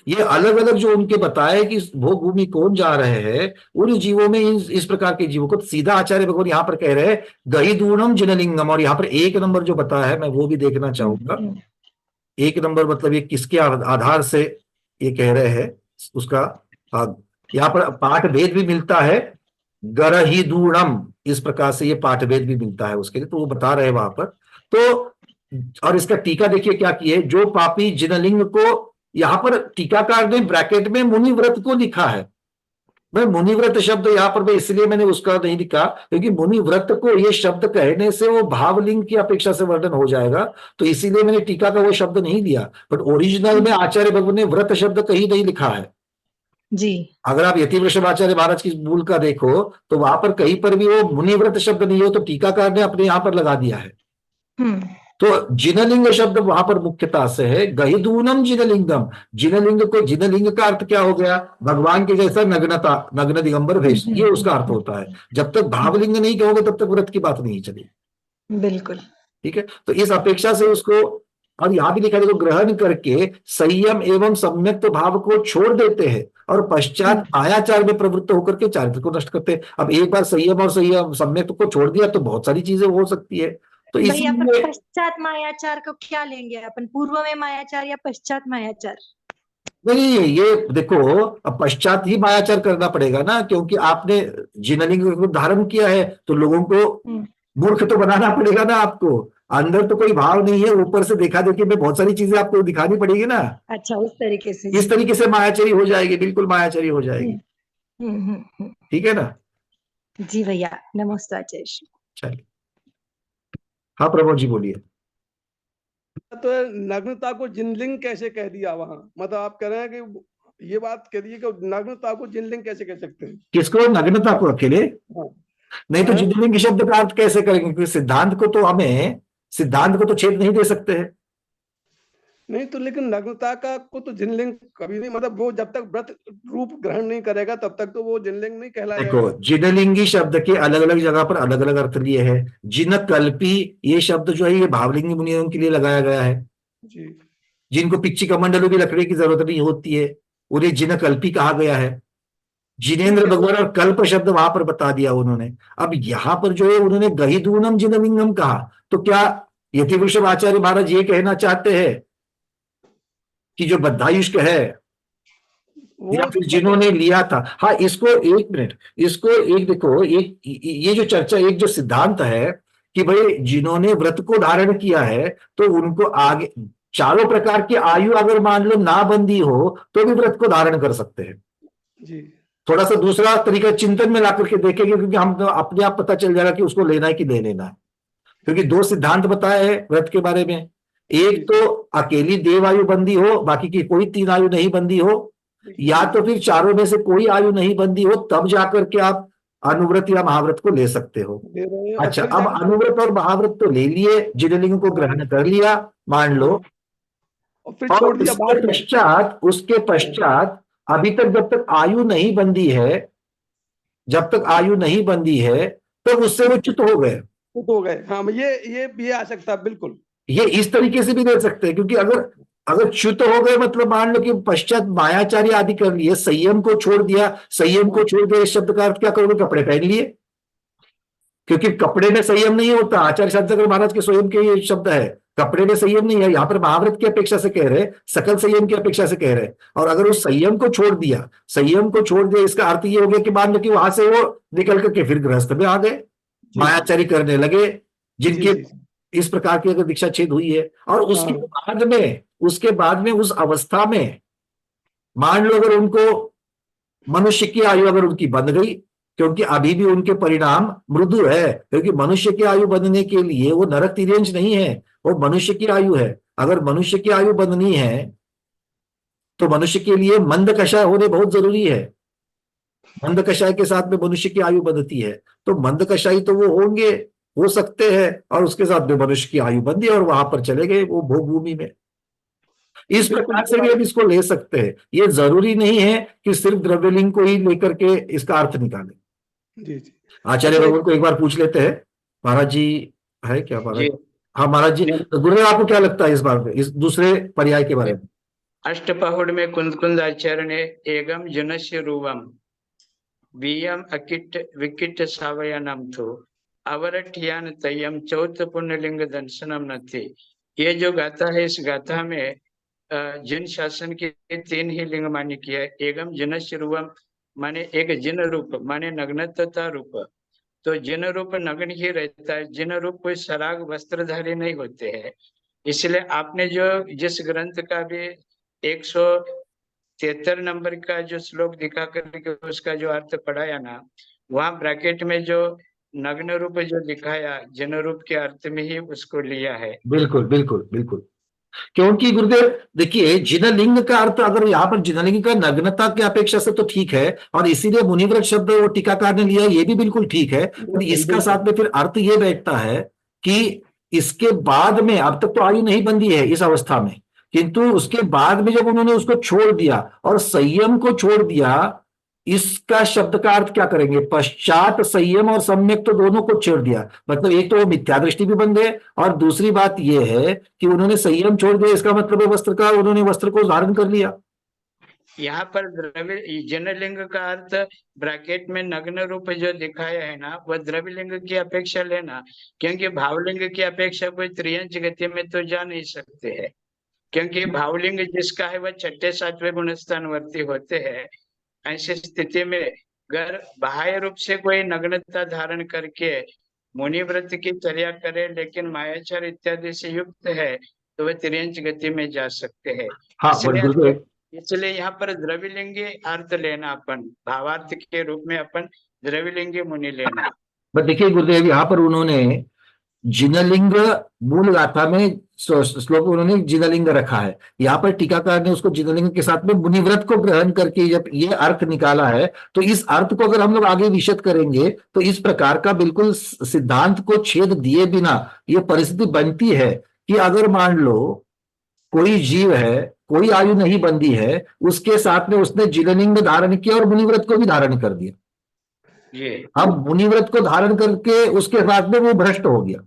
ये अलग अलग जो उनके बताए कि भोग भूमि कौन जा रहे हैं, उन जीवों में इस प्रकार के जीवों को सीधा आचार्य भगवान यहां पर कह रहे हैं गहिदूर्णम जिनलिंगम। और यहां पर एक नंबर जो बताया है मैं वो भी देखना चाहूंगा। एक नंबर मतलब ये किसके आधार से ये कह रहे हैं उसका, यहाँ पर पाठ भेद भी मिलता है, गरहिदूर्णम, इस प्रकार से ये पाठ भेद भी मिलता है उसके लिए, तो वो बता रहे हैं वहां पर। तो और इसका टीका देखिए क्या किए, जो पापी जिनलिंग को, यहां पर टीकाकार ने ब्रैकेट में मुनिव्रत को लिखा है। मैं मुनिव्रत शब्द यहाँ पर मैं इसलिए मैंने उसका नहीं लिखा क्योंकि मुनिव्रत को ये शब्द कहने से वो भावलिंग की अपेक्षा से वर्णन हो जाएगा, तो इसीलिए मैंने टीका का वो शब्द नहीं दिया। बट ओरिजिनल में आचार्य भगवान ने व्रत शब्द कहीं नहीं लिखा है। जी, अगर आप यतिवृषभाचार्य महाराज की मूल का देखो तो वहां पर कहीं पर भी वो मुनिव्रत शब्द नहीं हो, तो टीकाकार ने अपने यहां पर लगा दिया है। तो जिनलिंग शब्द वहां पर मुख्यता से है, गहिदूनम जिनलिंगम। जिनलिंग को, जिनलिंग का अर्थ क्या हो गया? भगवान के जैसा नग्नता, नग्न दिगंबर वेश, ये उसका अर्थ होता है। जब तक भावलिंग नहीं कहोगे तब तक व्रत की बात नहीं चली। बिल्कुल ठीक है, तो इस अपेक्षा से उसको, और यहां भी लिखा है, ग्रहण करके संयम एवं सम्यक्त भाव को छोड़ देते हैं और पश्चात मायाचार में प्रवृत्त होकर के चारित्र को नष्ट करते हैं। अब एक बार संयम और सम्यक्त को छोड़ दिया तो बहुत सारी चीजें हो सकती है। तो भैया, पर इसीलिए पश्चात मायाचार को क्या लेंगे अपन, पूर्व में मायाचार या पश्चात मायाचार? नहीं, ये देखो अब पश्चात ही मायाचार करना पड़ेगा ना, क्योंकि आपने जिनलिंग को धारण किया है तो लोगों को मूर्ख तो बनाना पड़ेगा ना आपको। अंदर तो कोई भाव नहीं है, ऊपर से देखा देखी में बहुत सारी चीजें आपको दिखानी पड़ेगी ना। अच्छा, उस तरीके से। इस तरीके से मायाचारी हो जाएगी, बिल्कुल मायाचारी हो जाएगी। ठीक है ना? जी भैया, नमस्ते आचार्य श्री। चलिए, हाँ प्रभु जी बोलिए। तो नग्नता को जिनलिंग कैसे कह दिया वहां, मतलब आप कह रहे हैं कि ये बात कह दी कि नग्नता को जिनलिंग कैसे कह सकते हैं? किसको? नग्नता को अकेले? नहीं तो जिनलिंग शब्द का अर्थ कैसे करेंगे? क्योंकि सिद्धांत को तो छेद नहीं दे सकते हैं। नहीं तो लेकिन नग्नता का को तो जिनलिंग कभी नहीं, मतलब वो जब तक व्रत रूप ग्रहण नहीं करेगा तब तक तो वो जिनलिंग नहीं कहलाएगा। देखो, जिनलिंगी शब्द के अलग अलग जगह पर अलग अलग अर्थ लिए है। जिनकल्पी ये शब्द जो है ये भावलिंगी मुनियों के लिए लगाया गया है जी। जिनको पिच्ची कमंडलू की लकड़ी की जरूरत नहीं होती है, उन्हें जिनकल्पी कहा गया है। जिनेन्द्र भगवान और कल्प शब्द वहां पर बता दिया उन्होंने। अब यहां पर जो है उन्होंने गहिदूनम जिनलिंगम कहा, तो क्या यतिवृषभ आचार्य महाराज ये कहना चाहते हैं कि जो बद्धायुष्क है या फिर जिन्होंने लिया था? हाँ, इसको एक मिनट, इसको एक देखो, एक ये जो चर्चा, एक जो सिद्धांत है कि भाई जिन्होंने व्रत को धारण किया है तो उनको आगे चारों प्रकार की आयु अगर मान लो ना बंदी हो तो भी व्रत को धारण कर सकते हैं। जी। थोड़ा सा दूसरा तरीका चिंतन में ला करके देखेंगे, क्योंकि हम तो अपने आप पता चल जाएगा कि उसको लेना है कि नहीं लेना है। क्योंकि दो सिद्धांत बताए हैं व्रत के बारे में, एक तो अकेली देव आयु बंदी हो, बाकी की कोई 3 आयु नहीं बंदी हो, या तो फिर चारों में से कोई आयु नहीं बंदी हो, तब जाकर के आप अनुव्रत या महाव्रत को ले सकते हो। अच्छा, अब अनुव्रत और महाव्रत तो ले लिए, जिनलिंग को ग्रहण कर लिया मान लो, और फिर छोड़ दिया बाद में। उसके पश्चात अभी तक जब तक आयु नहीं बंधी है, जब तक आयु नहीं बंधी है, तो उससे वो च्युत हो गए। हो गए, हाँ, ये आ सकता है, बिल्कुल। ये इस तरीके से भी दे सकते हैं, क्योंकि अगर अगर च्युत हो गए मतलब मान लो कि पश्चात मायाचार्य आदि कर लिए, संयम को छोड़ दिया, संयम को छोड़ दिया, इस शब्द का अर्थ क्या करोगे? कपड़े पहन लिए, क्योंकि कपड़े में संयम नहीं होता। आचार्य शांतिशंकर महाराज के स्वयं के ये शब्द है, कपड़े में संयम नहीं है। यहाँ पर महाव्रत की अपेक्षा से कह रहे, सकल संयम की अपेक्षा से कह रहे। और अगर उस संयम को छोड़ दिया, संयम को छोड़ दिया, इसका अर्थ ये हो गया कि मान लो कि वहां से वो निकल करके फिर गृहस्थ में आ गए, मायाचारी करने लगे, जिनके इस प्रकार की अगर दीक्षा छेद हुई है। और उसके बाद में उस अवस्था में मान लो अगर उनको मनुष्य की आयु अगर उनकी बंध गई, क्योंकि अभी भी उनके परिणाम मृदु है, क्योंकि मनुष्य की आयु बंधने के लिए वो नरक तिर्यंश नहीं है, वो मनुष्य की आयु है। अगर मनुष्य की आयु बंधनी है तो मनुष्य के लिए मंद कषाय होने बहुत जरूरी है। मंद कषाय के साथ में मनुष्य की आयु बंधती है, तो मंद कषाई तो वो होंगे, हो सकते हैं, और उसके साथ में मनुष्य की आयु बंधी और वहां पर चले गए वो भोग भूमि में। इस प्रकार से भी हम इसको ले सकते हैं। ये जरूरी नहीं है कि सिर्फ द्रव्यलिंग को ही लेकर के इसका अर्थ निकालें। जी जी। आचार्य भगवान को एक बार पूछ लेते हैं। महाराज जी है क्या? महाराज, जी। हाँ महाराज जी, गुरुदेव आपको क्या लगता है इस बार में, इस दूसरे पर्याय के बारे में? अष्टपहुड़ में कुंद आचार्य ने एगम जनस्य रूवम वियम अकिट विकिट सावयनम थो अवरठियान तयम चौथ पुण्यलिंग दर्शनम नथि। ये जो गाथा है, इस गाथा में जिन शासन के 3 ही लिंग मान्य किया है। एगम जनस्य रूवम माने एक जिन रूप, माने नग्नता रूप। तो जिन रूप नग्न ही रहता है, जिन रूप कोई सराग वस्त्रधारी नहीं होते हैं। इसलिए आपने जो जिस ग्रंथ का भी 173 नंबर का जो श्लोक दिखा करके उसका जो अर्थ पढ़ाया ना, वहां ब्रैकेट में जो नग्न रूप जो दिखाया, जिन रूप के अर्थ में ही उसको लिया है। बिल्कुल बिल्कुल बिल्कुल। क्योंकि गुरुदेव देखिए, जिनलिंग का अर्थ अगर यहाँ पर जिनलिंग का नग्नता की अपेक्षा से तो ठीक है, और इसीलिए मुनिव्रत शब्द वो टीकाकार ने लिया, ये भी बिल्कुल ठीक है। और इसका साथ में फिर अर्थ ये बैठता है कि इसके बाद में, अब तक तो आयु नहीं बंधी है इस अवस्था में, किंतु उसके बाद में जब उन्होंने उसको छोड़ दिया और संयम को छोड़ दिया, इसका शब्द का अर्थ क्या करेंगे? पश्चात संयम और सम्यक तो दोनों को छोड़ दिया, मतलब एक तो वो मिथ्या दृष्टि भी बन गए, और दूसरी बात यह है कि उन्होंने संयम छोड़ दिया, इसका मतलब है वस्त्र का, उन्होंने वस्त्र को धारण कर लिया। यहाँ पर द्रव्य जनलिंग का अर्थ ब्रैकेट में नग्न रूप जो दिखाया है ना, वह द्रव्यलिंग की अपेक्षा लेना, क्योंकि भावलिंग की अपेक्षा कोई त्रियंच गति में तो जा नहीं सकते हैं। क्योंकि भावलिंग जिसका है वह 6ठे 7वें गुणस्थानवर्ती होते हैं। ऐसी स्थिति में अगर बाह्य रूप से कोई नग्नता धारण करके मुनिव्रत की चर्या करे, लेकिन मायाचार इत्यादि से युक्त है, तो वह त्रियंच गति में जा सकते हैं। हाँ, इसलिए यहाँ पर द्रव्यलिंगी अर्थ लेना, अपन भावार्थ के रूप में अपन द्रव्यलिंगी मुनि लेना। बट देखिए गुरुदेव, यहाँ पर उन्होंने जिनलिंग मूल गाथा में श्लोक उन्होंने जिनलिंग रखा है, यहाँ पर टीकाकार ने उसको जिनलिंग के साथ में मुनिव्रत को ग्रहण करके जब ये अर्थ निकाला है, तो इस अर्थ को अगर हम लोग आगे विशद करेंगे तो इस प्रकार का बिल्कुल सिद्धांत को छेद दिए बिना ये परिस्थिति बनती है कि अगर मान लो कोई जीव है, कोई आयु नहीं बंधी है, उसके साथ में उसने जिनलिंग धारण किया और मुनिव्रत को भी धारण कर दिया। अब मुनिव्रत को धारण करके उसके बाद में वो भ्रष्ट हो गया।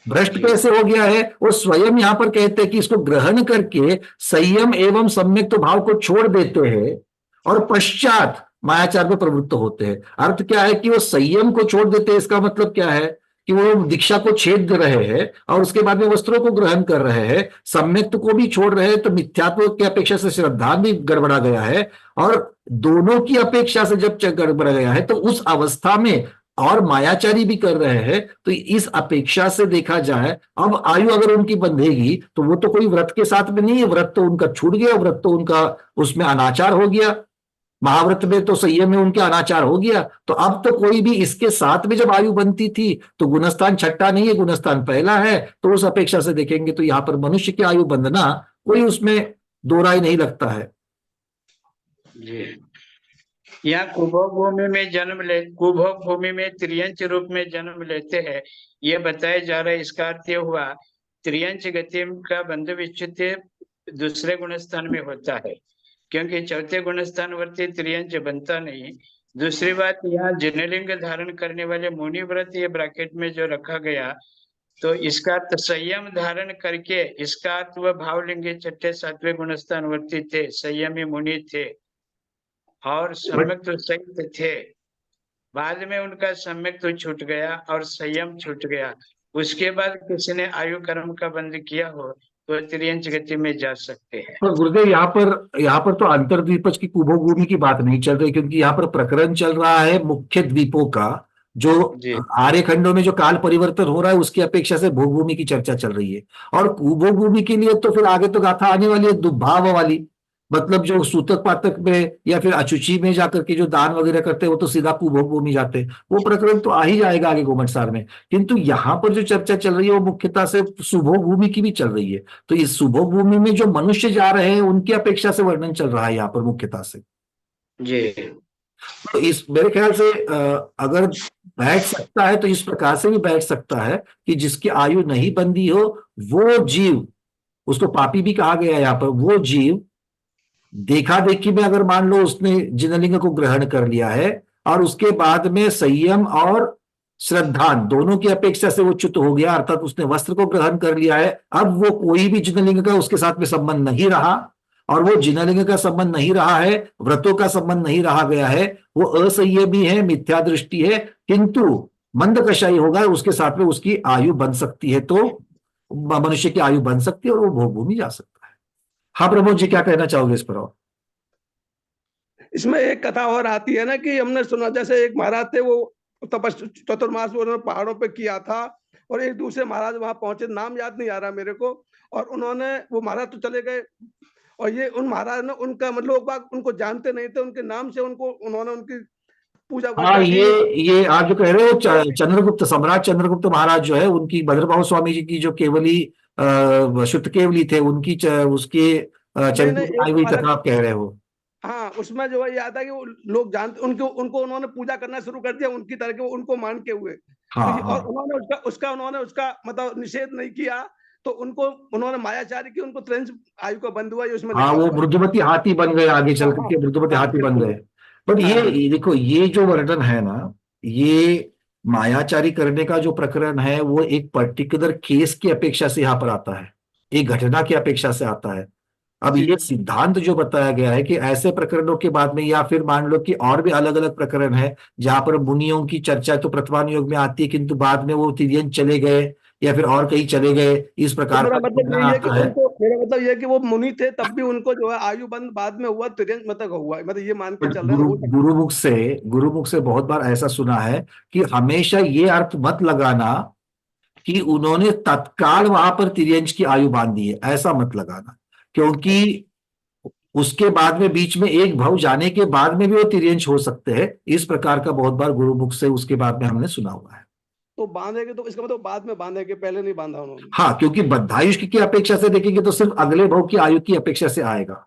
भ्रष्ट कैसे हो गया है? वो स्वयं यहां पर कहते हैं कि इसको ग्रहण करके संयम एवं सम्यक तो भाव को छोड़ देते हैं और पश्चात मायाचार में प्रवृत्त होते हैं। अर्थ क्या है कि वो संयम को छोड़ देते हैं, इसका मतलब क्या है कि वो दीक्षा को छेद रहे हैं और उसके बाद में वस्त्रों को ग्रहण कर रहे हैं, सम्यक को भी छोड़ रहे हैं, तो मिथ्यात्व की अपेक्षा से श्रद्धा भी गड़बड़ा गया है, और दोनों की अपेक्षा से जब गड़बड़ा गया है तो उस अवस्था में और मायाचारी भी कर रहे हैं। तो इस अपेक्षा से देखा जाए, अब आयु अगर उनकी बंधेगी तो वो तो कोई व्रत के साथ में नहीं है, व्रत तो उनका छूट गया, व्रत तो उनका उसमें अनाचार हो गया, महाव्रत में तो संयम में उनके अनाचार हो गया। तो अब तो कोई भी इसके साथ में जब आयु बनती थी तो गुणस्थान छठा नहीं है, गुणस्थान पहला है, तो उस अपेक्षा से देखेंगे तो यहाँ पर मनुष्य की आयु बंधना कोई उसमें दो राय नहीं लगता है। यहाँ कुभोग भूमि में कुभोग भूमि में त्रियंच रूप में जन्म लेते हैं, ये बताया जा रहा है। इसका अर्थ हुआ त्रियंच गति का बंधु विच्युत दूसरे गुणस्थान में होता है, क्योंकि चौथे गुणस्थानवर्ती त्रियंच बनता नहीं। दूसरी बात, यहाँ जिनलिंग धारण करने वाले मुनि व्रत ये ब्रैकेट में जो रखा गया, तो इसका अर्थ संयम धारण करके, इसका अर्थ वह भावलिंगी छठे सातवें गुणस्थानवर्ती थे, संयमी मुनि थे और सम्यक तो संयत थे। बाद में उनका सम्यक तो छूट गया और संयम छूट गया। उसके बाद किसी ने आयु कर्म का बंध किया हो तो त्रियंच गति में जा सकते हैं। तो गुरुदेव यहाँ पर तो अंतर्द्वीपज की कुंभभूमि की बात नहीं चल रही, क्योंकि यहाँ पर प्रकरण चल रहा है मुख्य द्वीपों का, जो जी। आर्य खंडों में जो काल परिवर्तन हो रहा है उसकी अपेक्षा से भूभूमि की चर्चा चल रही है। और कुंभभूमि के लिए तो फिर आगे तो गाथा आने वाली है दुर्भाव वाली, मतलब जो सूतक पातक में या फिर अचुची में जाकर के जो दान वगैरह करते हैं वो तो सीधा कुंभभूमि जाते हैं, वो प्रकरण तो आ ही जाएगा आगे गोमटसार में। किंतु यहाँ पर जो चर्चा चल रही है वो मुख्यतः से शुभोभूमि की भी चल रही है। तो इस शुभोभूमि में जो मनुष्य जा रहे हैं उनकी अपेक्षा से वर्णन चल रहा है यहाँ पर मुख्यतः से। जी। तो इस मेरे ख्याल से अगर बैठ सकता है तो इस प्रकार से भी बैठ सकता है कि जिसकी आयु नहीं बंधी हो वो जीव, उसको पापी भी कहा गया है यहाँ पर, वो जीव देखा देखी में अगर मान लो उसने जिनलिंग को ग्रहण कर लिया है और उसके बाद में संयम और श्रद्धान दोनों की अपेक्षा से वो च्युत हो गया, अर्थात उसने वस्त्र को ग्रहण कर लिया है, अब वो कोई भी जिनलिंग का उसके साथ में संबंध नहीं रहा, और वो जिनलिंग का संबंध नहीं रहा है, व्रतों का संबंध नहीं रहा गया है, वो असंयमी है, मिथ्या दृष्टि है, किंतु मंद कषाई होगा, उसके साथ में उसकी आयु बन सकती है, तो मनुष्य की आयु बन सकती है और वो भोगभूमि जा सकता है। हाँ प्रमोद जी, क्या कहना चाहोगे इस पर? और इसमें एक कथा और आती है ना कि हमने सुना, जैसे एक महाराज थे, वो चतुर्मास उन्होंने पहाड़ों पे किया था, और एक दूसरे महाराज वहां पहुंचे, नाम याद नहीं आ रहा मेरे को, और उन्होंने, वो महाराज तो चले गए, और ये उन महाराज ने उनका मतलब लोग बाग उनको जानते नहीं थे, उनके नाम से उनको उन्होंने उनकी पूजा हाँ, ये आप जो कह रहे हो चंद्रगुप्त, सम्राट चंद्रगुप्त महाराज जो है, उनकी भद्रभाव स्वामी जी की जो केवली शुद्ध केवली थे, उनकी उसके चरित्र में आई हुई कथा आप कह रहे हो। हाँ, उसमें जो है याद है कि वो लोग जानते, उनको उन्होंने पूजा करना शुरू कर दिया, उनकी तरह के उनको मान के हुए। हाँ, तो और उन्होंने उसका मतलब निषेध नहीं किया, तो उन्होंने मायाचारी की, उनको त्रिंश आयु का बंध हुआ, उसमें हाँ, वो मृदुमती हाथी बन गए, आगे चल करके मृदुमती हाथी बन गए। बट ये देखो, ये जो वर्णन है ना, ये मायाचारी करने का जो प्रकरण है वो एक पर्टिकुलर केस की अपेक्षा से यहाँ पर आता है, एक घटना की अपेक्षा से आता है। अब ये सिद्धांत जो बताया गया है कि ऐसे प्रकरणों के बाद में, या फिर मान लो कि और भी अलग अलग प्रकरण है जहां पर मुनियों की चर्चा तो प्रथमान योग में आती है, किंतु बाद में वो तिर्यंत चले गए या फिर और कहीं चले गए, इस प्रकार मेरा का मतलब ये है कि है। मेरा मतलब ये है कि वो मुनि थे, तब भी उनको जो है आयु बंद बाद में हुआ, तिर्यंत मतलब हुआ, मतलब ये मान के चल रहे हैं। गुरुमुख से बहुत बार ऐसा सुना है कि हमेशा ये अर्थ मत लगाना कि उन्होंने तत्काल वहां पर तिर्यंत की आयु बांधी है, ऐसा मत लगाना, क्योंकि उसके बाद में बीच में एक भव जाने के बाद में भी वो तिर्यंत हो सकते हैं। इस प्रकार का बहुत बार गुरुमुख से उसके बाद में हमने सुना हुआ है। तो बांधेगे तो इसका मतलब बाद में बांधेगे, पहले नहीं बांधा उन्होंने। हाँ, क्योंकि बद्धायुष्क की अपेक्षा से देखेंगे तो सिर्फ अगले भव की आयु की अपेक्षा से आएगा,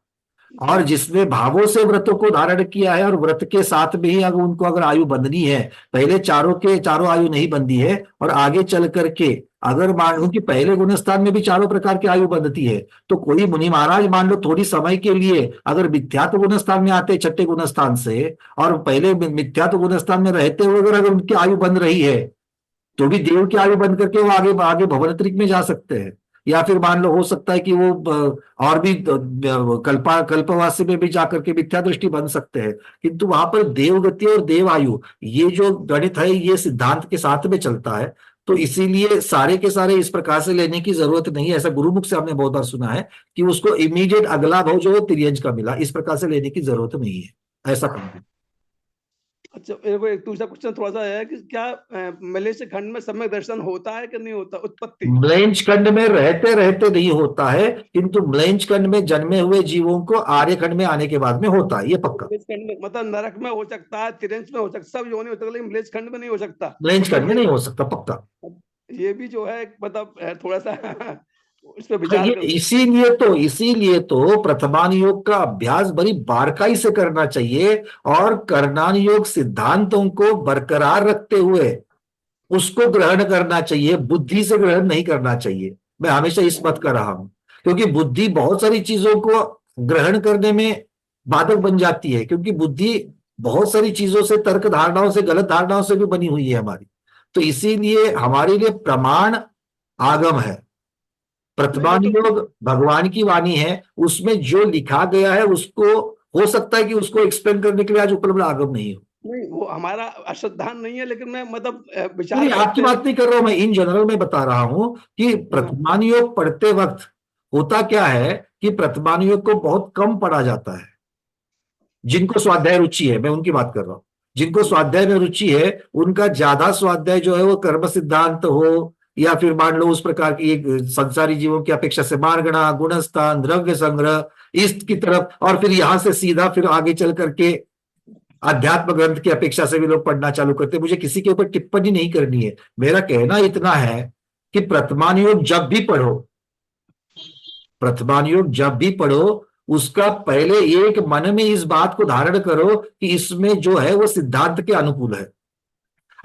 और जिसने भावों से व्रतों को धारण किया है और व्रत के साथ में ही अगर उनको अगर आयु बंधनी है, पहले चारों आयु नहीं बंधी है, और आगे चल करके अगर मान लो कि पहले गुणस्थान में भी चारों प्रकार की आयु बंधती है, तो कोई मुनि महाराज मान लो थोड़ी समय के लिए अगर मिथ्यात्व गुणस्थान में आते छठे गुणस्थान से, और पहले मिथ्यात्व गुणस्थान में रहते हुए अगर उनकी आयु बंध रही है, तो भी देव की आयु बंद करके वो आगे भवनत्रिक में जा सकते हैं, या फिर मान लो हो सकता है कि वो और भी कल्पवासी में भी जाकर के मिथ्या दृष्टि बन सकते हैं, किंतु वहां पर देवगति और देव आयु, ये जो गणित है ये सिद्धांत के साथ में चलता है, तो इसीलिए सारे के सारे इस प्रकार से लेने की जरूरत नहीं है। ऐसा गुरुमुख से हमने बहुत बार सुना है कि उसको इमीडिएट अगला भाव जो है तिर्यंत का मिला, इस प्रकार से लेने की जरूरत नहीं है, ऐसा कहना है। अच्छा, मेरे को एक दूसरा क्वेश्चन थोड़ा सा है कि क्या मलेच्छ खंड में सम्यक दर्शन होता है कि नहीं होता? उत्पत्ति म्लेच्छ खंड में रहते रहते नहीं होता है, किंतु म्लेच्छ खंड में जन्मे हुए जीवों को आर्य खंड में आने के बाद में होता है, ये पक्का। मतलब नरक में हो सकता है, तिर्यंत में हो सकता, सब योनि हो सकता, लेकिन म्लेच्छ खंड में नहीं हो सकता। म्लेच्छ खंड में नहीं हो सकता, पक्का। ये भी जो है मतलब थोड़ा सा इस पे विचार इसीलिए तो प्रथमान योग का अभ्यास बड़ी बारकाई से करना चाहिए, और करणान योग सिद्धांतों को बरकरार रखते हुए उसको ग्रहण करना चाहिए, बुद्धि से ग्रहण नहीं करना चाहिए। मैं हमेशा इस मत कर रहा हूं क्योंकि बुद्धि बहुत सारी चीजों को ग्रहण करने में बाधक बन जाती है, क्योंकि बुद्धि बहुत सारी चीजों से, तर्क धारणाओं से, गलत धारणाओं से भी बनी हुई है हमारी। तो इसीलिए हमारे लिए प्रमाण आगम है, प्रतिमान योग भगवान की वाणी है, उसमें जो लिखा गया है उसको हो सकता है कि उसको एक्सप्लेन करने के लिए आज उपलब्ध आगम नहीं हो। नहीं, वो हमारा अश्रद्धान नहीं है, लेकिन मैं मतलब विचार नहीं, आपकी करते बात नहीं कर रहा हूं मैं, इन जनरल में बता रहा हूं कि प्रतिमान योग पढ़ते वक्त होता क्या है कि प्रतिमान योग को बहुत कम पढ़ा जाता है। जिनको स्वाध्याय रुचि है, मैं उनकी बात कर रहा हूं, जिनको स्वाध्याय में रुचि है उनका ज्यादा स्वाध्याय जो है वो कर्म सिद्धांत हो, या फिर मान लो उस प्रकार की एक संसारी जीवों की अपेक्षा से मार्गणा, गुणस्थान, द्रव्य संग्रह, इस की तरफ, और फिर यहां से सीधा फिर आगे चल करके अध्यात्म ग्रंथ की अपेक्षा से भी लोग पढ़ना चालू करते हैं। मुझे किसी के ऊपर टिप्पणी नहीं करनी है, मेरा कहना इतना है कि प्रतिमान योग जब भी पढ़ो, प्रतिमान योग जब भी पढ़ो, उसका पहले एक मन में इस बात को धारण करो कि इसमें जो है वो सिद्धांत के अनुकूल है।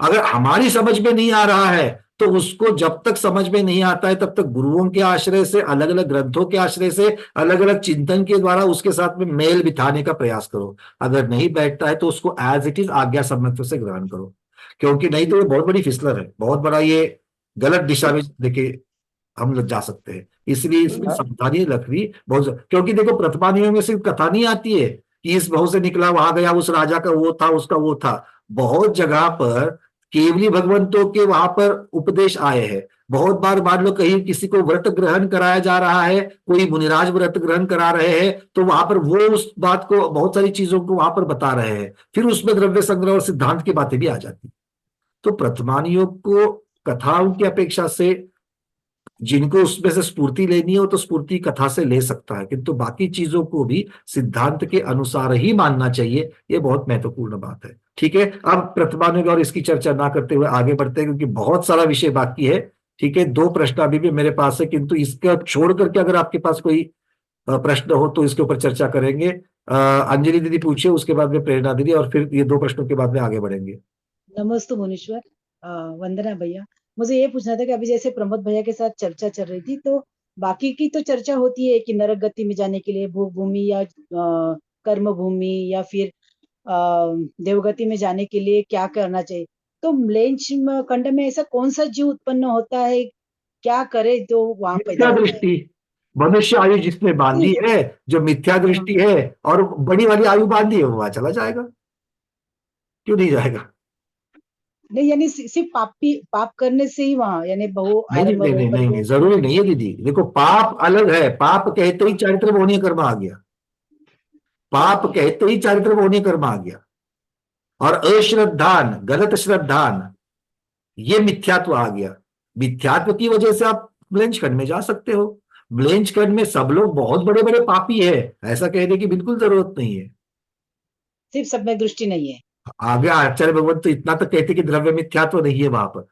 अगर हमारी समझ में नहीं आ रहा है तो उसको जब तक समझ में नहीं आता है तब तक गुरुओं के आश्रय से, अलग अलग ग्रंथों के आश्रय से, अलग अलग चिंतन के द्वारा उसके साथ में मेल बिठाने का प्रयास करो। अगर नहीं बैठता है तो उसको एज इट इज आज्ञा सम्यक से ग्रहण करो, क्योंकि नहीं तो ये बहुत बड़ी फिसलर है, बहुत बड़ा ये गलत दिशा में देखिए हम लोग जा सकते हैं। इसलिए इसमें सावधानी रखनी बहुत, क्योंकि देखो प्रतिमानियों में सिर्फ कथा नहीं आती है कि इस बहू से निकला, वहां गया, उस राजा का वो था, उसका वो था। बहुत जगह पर केवली भगवंतों के वहां पर उपदेश आए हैं। बहुत बार मान लो कहीं किसी को व्रत ग्रहण कराया जा रहा है, कोई मुनिराज व्रत ग्रहण करा रहे हैं, तो वहां पर वो उस बात को, बहुत सारी चीजों को वहां पर बता रहे हैं, फिर उसमें द्रव्य संग्रह और सिद्धांत की बातें भी आ जाती। तो प्रतिमान योग को कथाओं की अपेक्षा से, जिनको उसमें से स्फूर्ति लेनी है वो तो स्फूर्ति कथा से ले सकता है, किंतु बाकी चीजों को भी सिद्धांत के अनुसार ही मानना चाहिए। ये बहुत महत्वपूर्ण बात है। ठीक है, अब प्रतिमान योग और इसकी चर्चा ना करते हुए आगे बढ़ते हैं, क्योंकि बहुत सारा विषय बाकी है। ठीक है, 2 प्रश्न अभी भी मेरे पास है, किंतु इसका छोड़ करके अगर आपके पास कोई प्रश्न हो तो इसके ऊपर चर्चा करेंगे। अंजलि दीदी पूछिए, उसके बाद में प्रेरणा दीदी, और फिर ये 2 प्रश्नों के बाद में आगे बढ़ेंगे। नमस्ते मुनीश्वर। वंदना भैया, मुझे ये पूछना था कि अभी जैसे प्रमोद भैया के साथ चर्चा चल रही थी, तो बाकी की तो चर्चा होती है कि नरक गति में जाने के लिए भोग भूमि या कर्म भूमि या फिर देवगति में जाने के लिए क्या करना चाहिए। तो म्लेच्छ खंड में ऐसा कौन सा जीव उत्पन्न होता है, क्या करे जो वहां पैदा होता है? दृष्टि, मनुष्य आयु जिसने बांधी है, जो मिथ्या दृष्टि है और बड़ी वाली आयु बांधी है, वो वहां चला जाएगा। क्यों नहीं जाएगा? नहीं, यानी सिर्फ पाप करने से ही वहां, यानी बहु नहीं, जरूरी नहीं है दीदी। देखो, पाप अलग है, पाप कहते ही चारित्र होने कर्म आ गया, पाप कहते ही चारित्र होने कर्म आ गया। और अश्रद्धान, गलत श्रद्धान, ये मिथ्यात्व आ गया। मिथ्यात्व की वजह से आप म्लेच्छ खंड में जा सकते हो। म्लेच्छ खंड में सब लोग बहुत बड़े बड़े पापी है, ऐसा कहने की बिल्कुल जरूरत नहीं है। सिर्फ सम्यक दृष्टि नहीं है। आगे आचार्य भगवत तो इतना तक कहते कि द्रव्य मिथ्यात्व नहीं है वहां पर।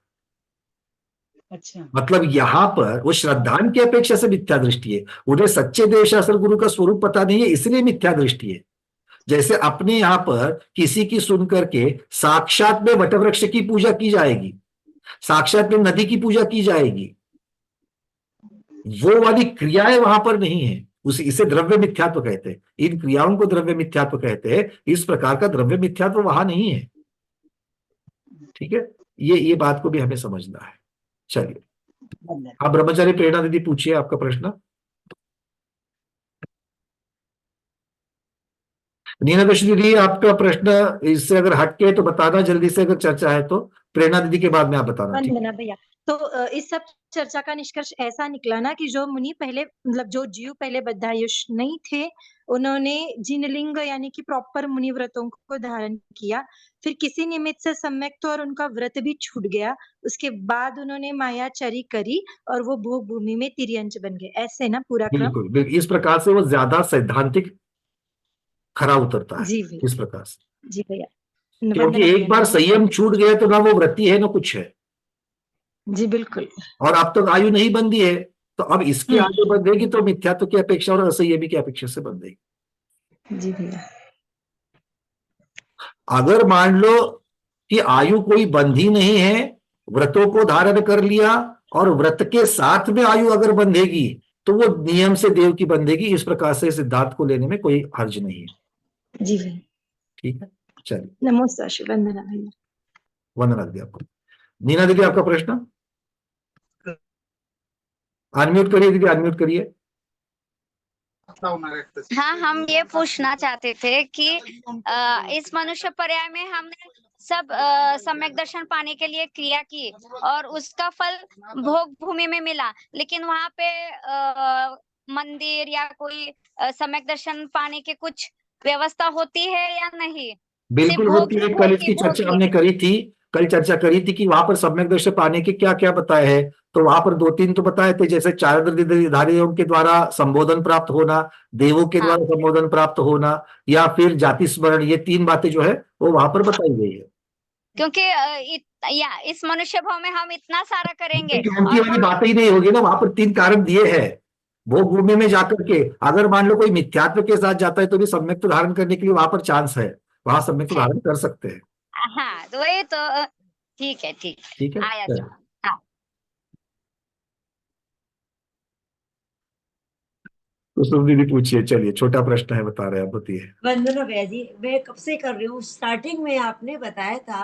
अच्छा, मतलब यहां पर वो श्रद्धान की अपेक्षा से मिथ्या दृष्टि है, उन्हें सच्चे देवशास्त्र गुरु का स्वरूप पता नहीं है, इसलिए मिथ्या दृष्टि है। जैसे अपने यहां पर किसी की सुन करके साक्षात में वटवृक्ष की पूजा की जाएगी, साक्षात में नदी की पूजा की जाएगी, वो वाली क्रियाएं वहां पर नहीं है, इसे द्रव्य मिथ्यात्व कहते हैं। इन क्रियाओं को द्रव्य मिथ्यात्व कहते हैं। इस प्रकार का द्रव्य मिथ्यात्व वहां नहीं है। ठीक है, ये बात को भी हमें समझना है। चलिए, आप ब्रह्मचारी प्रेरणा दीदी पूछिए आपका प्रश्न। नीना दीदी, आपका प्रश्न इससे अगर हटके तो बताना जल्दी से, अगर चर्चा है तो। प्रेरणा दीदी के बाद में आप बताना। ठीक है भैया, तो इस सब चर्चा का निष्कर्ष ऐसा निकला ना कि जो मुनि पहले, मतलब जो जीव पहले बद्धायुष नहीं थे, उन्होंने जिनलिंग यानी कि प्रॉपर मुनि व्रतों को धारण किया, फिर किसी निमित्त से सम्यक तो और उनका व्रत भी छूट गया, उसके बाद उन्होंने मायाचरी करी और वो भोग भूमि में तिर्यंच बन गए। ऐसे ना पूरा क्रम? बिल्कुल, इस प्रकार से वो ज्यादा सैद्धांतिक खरा उतरता है। जी इस प्रकार से, जी भैया, क्योंकि एक बार संयम छूट गया तो ना वो व्रती है ना कुछ है। जी बिल्कुल। और अब तक आयु नहीं बंधी है, तो अब इसके आगे बंधेगी तो मिथ्यात्व की अपेक्षा और असंयमी की अपेक्षा से बंधेगी। जी भैया, अगर मान लो कि आयु कोई बंधी नहीं है, व्रतों को धारण कर लिया और व्रत के साथ में आयु अगर बंधेगी तो वो नियम से देव की बंधेगी। इस प्रकार से सिद्धांत को लेने में कोई हर्ज नहीं है। जी भैया। ठीक है, चलिए, नमस्कार श्री वंदना भैया। वंदना दी आपको। नीना दीदी, आपका प्रश्न अनम्यूट करिए दीदी, अनम्यूट करिए। हाँ, हम ये पूछना चाहते थे कि इस मनुष्य पर्याय में हमने सब सम्यक दर्शन पाने के लिए क्रिया की और उसका फल भोग भूमि में मिला, लेकिन वहां पे मंदिर या कोई सम्यक दर्शन पाने की कुछ व्यवस्था होती है या नहीं? बिल्कुल सिर्फ भोग होती है। ही कल भोग इसकी की भोग चर्चा ही। हमने करी थी। कल चर्चा करी थी कि वहां पर सम्यक दर्शन पाने के क्या क्या बताए हैं। तो वहां पर 2-3 तो बताए थे, जैसे चारित्र्यधारियों के द्वारा संबोधन प्राप्त होना, देवों के हाँ। द्वारा संबोधन प्राप्त होना, या फिर जाति स्मरण, ये 3 बातें जो है वो वहां पर बताई गई है। क्योंकि इस मनुष्य भाव में हम इतना सारा करेंगे क्योंकि और वाली बातें ही नहीं होगी ना, वहां पर 3 कारण दिए हैं। भोग भूमि में जाकर के अगर मान लो कोई मिथ्यात्व के साथ जाता है तो भी सम्यक धारण करने के लिए वहां पर चांस है, वहां सम्यक है। धारण कर सकते हैं। हाँ, तो वही तो ठीक है, ठीक है, ठीक है, आया चलिए। समझ। हाँ, तो सुन दीदी पूछिए, चलिए, छोटा प्रश्न है, बता रहे हैं आप, बताइए। वंदना भैया जी, मैं कब से कर रही हूँ। स्टार्टिंग में आपने बताया था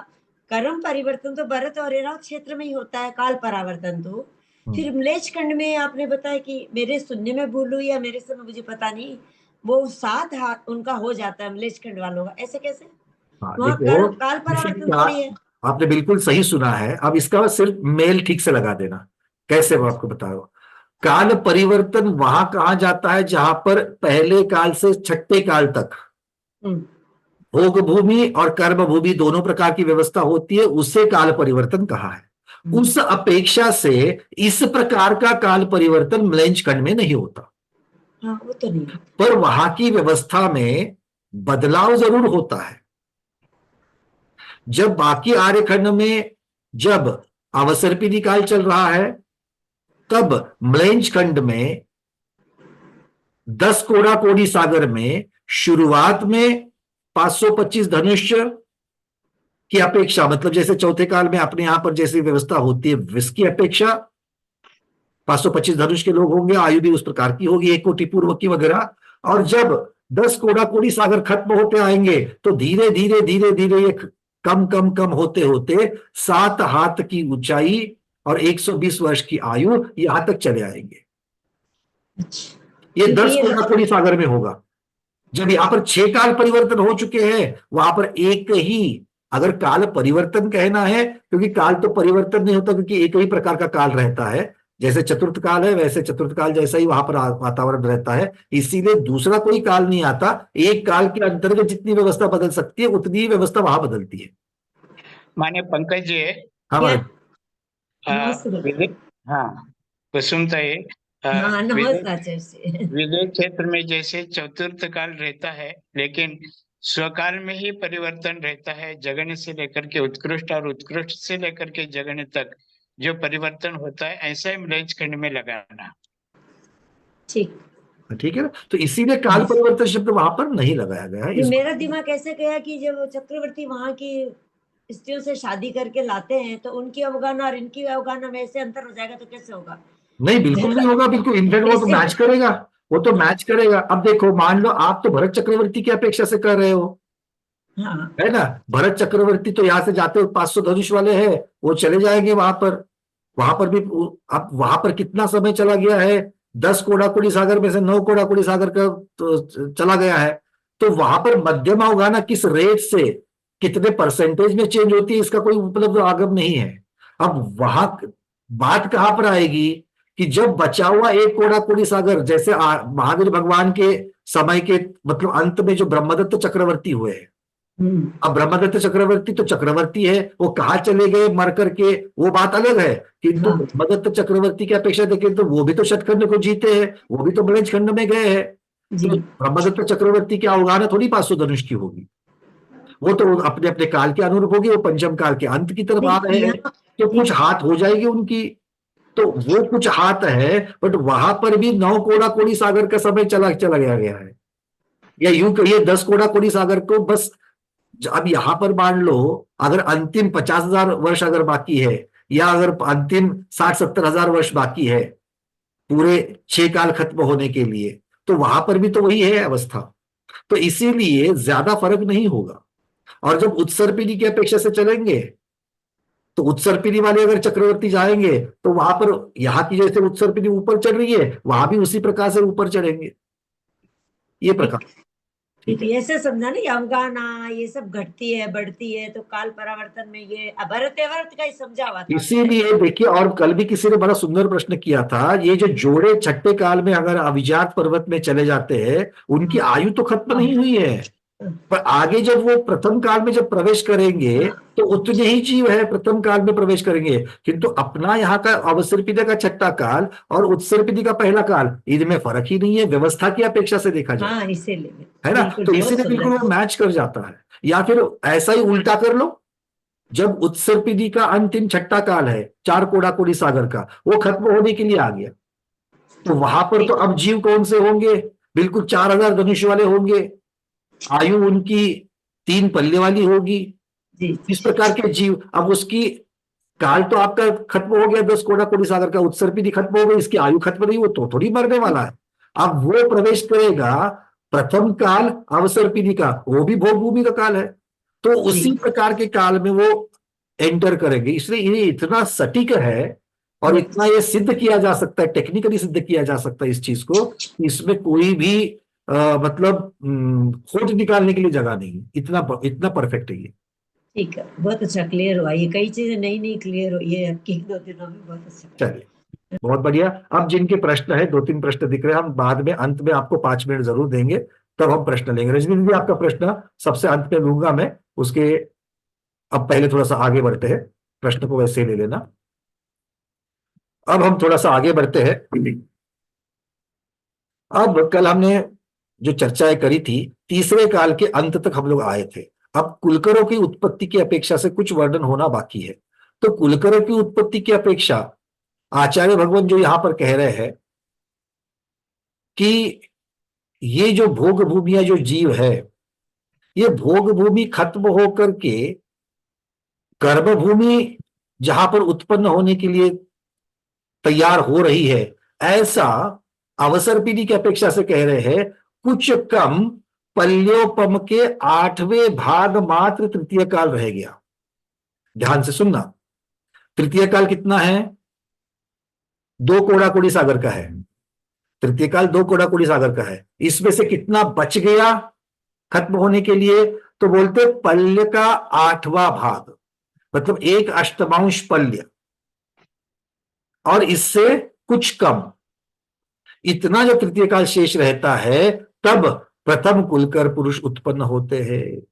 कर्म परिवर्तन तो भरत और एराव क्षेत्र में ही होता है, काल परावर्तन तो फिर म्लेच्छ खंड में आपने बताया कि मेरे सुनने में भूल हुई या मेरे से मुझे पता नहीं, वो 7 हाथ उनका हो जाता है म्लेच्छ खंड वालों का, ऐसे कैसे? हाँ, वहाँ देखो, काल किसी परावर्तन का थोड़ी है। आपने बिल्कुल सही सुना है। अब इसका सिर्फ मेल ठीक से लगा देना। कैसे, मैं आपको बता रहा हूं। काल परिवर्तन वहां कहा जाता है जहां पर पहले काल से छठे काल तक भोग भूमि और कर्म भूमि दोनों प्रकार की व्यवस्था होती है, उससे काल परिवर्तन कहा है। उस अपेक्षा से इस प्रकार का काल परिवर्तन म्लेच्छ खंड में नहीं होता। हाँ, वो तो नहीं। पर वहां की व्यवस्था में बदलाव जरूर होता है। जब बाकी आर्यखंड में जब अवसर्पी निकाल चल रहा है, तब म्लेच्छ खंड में 10 कोड़ा कोडी सागर में शुरुआत में 525 धनुष्य की अपेक्षा, मतलब जैसे चौथे काल में अपने यहां पर जैसी व्यवस्था होती है इसकी अपेक्षा 525 धनुष के लोग होंगे, आयु भी उस प्रकार की होगी, 1 कोटि पूर्व की वगैरह। और जब 10 कोड़ा कोडी सागर खत्म होते आएंगे तो धीरे धीरे धीरे धीरे ये कम कम कम होते होते 7 हाथ की ऊंचाई और 120 वर्ष की आयु यहां तक चले आएंगे। ये 10 कोड़ा कोडी सागर में होगा। जब यहां पर 6 काल परिवर्तन हो चुके हैं, वहां पर एक ही, अगर काल परिवर्तन कहना है, क्योंकि काल तो परिवर्तन नहीं होता, क्योंकि एक ही प्रकार का काल रहता है। जैसे चतुर्थ काल है, वैसे चतुर्थ काल जैसा ही वहां पर वातावरण रहता है, इसीलिए दूसरा कोई काल नहीं आता। एक काल के अंतर्गत जितनी व्यवस्था बदल सकती है उतनी ही व्यवस्था वहां बदलती है। माने पंकज जी, हाँ, कुसुमताई, विदेश क्षेत्र में जैसे चतुर्थ काल रहता है, लेकिन स्वकाल में ही परिवर्तन रहता है। जगन से लेकर के उत्कृष्ट और उत्कृष्ट से लेकर के जगन तक जो परिवर्तन होता है, ऐसा ही म्लेच्छ खंड में लगाना। ठीक है ना, तो इसीलिए काल परिवर्तन शब्द वहां पर नहीं लगाया गया है। मेरा दिमाग ऐसे गया कि जब चक्रवर्ती वहां की स्त्रियों से शादी करके लाते हैं तो उनकी अवगाहना और इनकी अवगाहना में ऐसे अंतर हो जाएगा तो कैसे होगा? नहीं, बिल्कुल नहीं होगा, बिल्कुल इनफैक्ट वो तो मैच करेगा, वो तो मैच करेगा। अब देखो, मान लो आप तो भरत चक्रवर्ती की अपेक्षा से कर रहे हो, हाँ। है ना। भरत चक्रवर्ती तो यहां से जाते हो 500 धनुष वाले हैं, वो चले जाएंगे वहां पर भी। अब वहां पर कितना समय चला गया है, 10 कोड़ा कोडी सागर में से 9 कोड़ा कोडी सागर का तो चला गया है। तो वहां पर मध्यम अवगाहना किस रेट से कितने परसेंटेज में चेंज होती है, इसका कोई उपलब्ध आगम नहीं है। अब वहां बात कहां पर आएगी कि जब बचा हुआ 1 कोड़ा कोडी सागर, जैसे महावीर भगवान के समय के मतलब अंत में जो ब्रह्मदत्त चक्रवर्ती हुए हैं। अब ब्रह्मदत्त चक्रवर्ती तो चक्रवर्ती है, वो कहाँ चले गए मर करके, वो बात अलग है। किंतु ब्रह्मदत्त चक्रवर्ती की अपेक्षा देखें तो वो भी तो शतखंड को जीते हैं, वो भी तो म्लेच्छ खंड में गए हैं। तो ब्रह्मदत्त चक्रवर्ती की अवगाहना थोड़ी 500 धनुष की होगी, वो तो अपने अपने काल के अनुरूप होगी। वो पंचम काल के अंत की तरफ आ रहे हैं, तो कुछ हाथ हो जाएगी उनकी, तो वो कुछ हाथ है। बट वहां पर भी 9 कोड़ा कोडी सागर का समय चला गया है, या यूं कहिए 10 कोड़ा कोडी सागर को बस। अब यहां पर मान लो अगर अंतिम 50,000 वर्ष अगर बाकी है, या अगर अंतिम 60-70 हजार वर्ष बाकी है पूरे 6 काल खत्म होने के लिए, तो वहां पर भी तो वही है अवस्था। तो इसीलिए ज्यादा फर्क नहीं होगा। और जब उत्सर पीढ़ी की अपेक्षा से चलेंगे तो उत्सर पीढ़ी वाले अगर चक्रवर्ती जाएंगे तो वहां पर यहाँ की जैसे उत्सर पीढ़ी ऊपर चढ़ रही है, वहां भी उसी प्रकार से ऊपर चढ़ेंगे, ये प्रकार। ठीक है, ऐसे समझा ना, यमगाना ये सब घटती है बढ़ती है, तो काल परावर्तन में ये अभरत अवर्त का ही समझा हुआ था। इसीलिए देखिए, और कल भी किसी ने बड़ा सुंदर प्रश्न किया था, ये जो जोड़े छठे काल में अगर अभिजात पर्वत में चले जाते हैं, उनकी आयु तो खत्म नहीं हुई है, पर आगे जब वो प्रथम काल में जब प्रवेश करेंगे तो उतने ही जीव है प्रथम काल में प्रवेश करेंगे। किंतु अपना यहाँ का अवसर पीढ़ी का छठा काल और उत्सर पीढ़ी का पहला काल, इनमें फर्क ही नहीं है, व्यवस्था की अपेक्षा से देखा जाए, हाँ, इसीलिए है ना। तो इसीलिए बिल्कुल वो मैच कर जाता है। या फिर ऐसा ही उल्टा कर लो, जब उत्सर पीढ़ी का अंतिम छठा काल है, 4 कोड़ा कोड़ी सागर का, वो खत्म होने के लिए आ गया, तो वहां पर तो अब जीव कौन से होंगे, बिल्कुल 4000 धनुष वाले होंगे, आयु उनकी 3 पल्ले वाली होगी, इस प्रकार के जीव। अब उसकी काल तो आपका खत्म हो गया 10 कोड़ा कोड़ी सागर का, उत्सर पीढ़ी खत्म हो गई, इसकी आयु खत्म नहीं, वो तो थोड़ी मरने वाला है। अब वो प्रवेश करेगा प्रथम काल अवसर पीढ़ी का, वो भी भोग भूमि का काल है, तो उसी प्रकार के काल में वो एंटर करेंगे। इसलिए ये इतना सटीक है और इतना ये सिद्ध किया जा सकता है, टेक्निकली सिद्ध किया जा सकता है इस चीज को, इसमें कोई भी मतलब खोज निकालने के लिए जगह नहीं, इतना परफेक्ट है ये। ठीक है, बहुत अच्छा क्लियर हुआ, ये कई चीजें नई नई क्लियर हुई है आपकी 2 दिनों में, बहुत अच्छा। चलिए, बहुत बढ़िया। अब जिनके प्रश्न है, 2-3 प्रश्न दिख रहे हैं, हम बाद में अंत में आपको 5 मिनट जरूर देंगे, तब हम प्रश्न लेंगे। रजनी जी, आपका प्रश्न सबसे अंत में लूंगा मैं, उसके अब पहले थोड़ा सा आगे बढ़ते हैं, प्रश्न को वैसे ही ले लेना। अब हम थोड़ा सा आगे बढ़ते हैं। अब कल हमने जो चर्चाएं करी थी, तीसरे काल के अंत तक हम लोग आए थे। अब कुलकरों की उत्पत्ति की अपेक्षा से कुछ वर्णन होना बाकी है। तो कुलकरों की उत्पत्ति की अपेक्षा आचार्य भगवान जो यहां पर कह रहे हैं कि ये जो भोग भूमि या जो जीव है, ये भोग भूमि खत्म होकर के कर्म भूमि जहां पर उत्पन्न होने के लिए तैयार हो रही है, ऐसा अवसर पीढ़ी की अपेक्षा से कह रहे हैं। कुछ कम पल्योपम के 8वें भाग मात्र तृतीय काल रह गया। ध्यान से सुनना, तृतीय काल कितना है? 2 कोड़ा कोड़ी सागर का है। तृतीय काल 2 कोड़ा कोड़ी सागर का है। इसमें से कितना बच गया खत्म होने के लिए? तो बोलते पल्य का 8वां भाग, मतलब 1/8 पल्य, और इससे कुछ कम, इतना जो तृतीय काल शेष रहता है, तब प्रथम कुलकर पुरुष उत्पन्न होते हैं।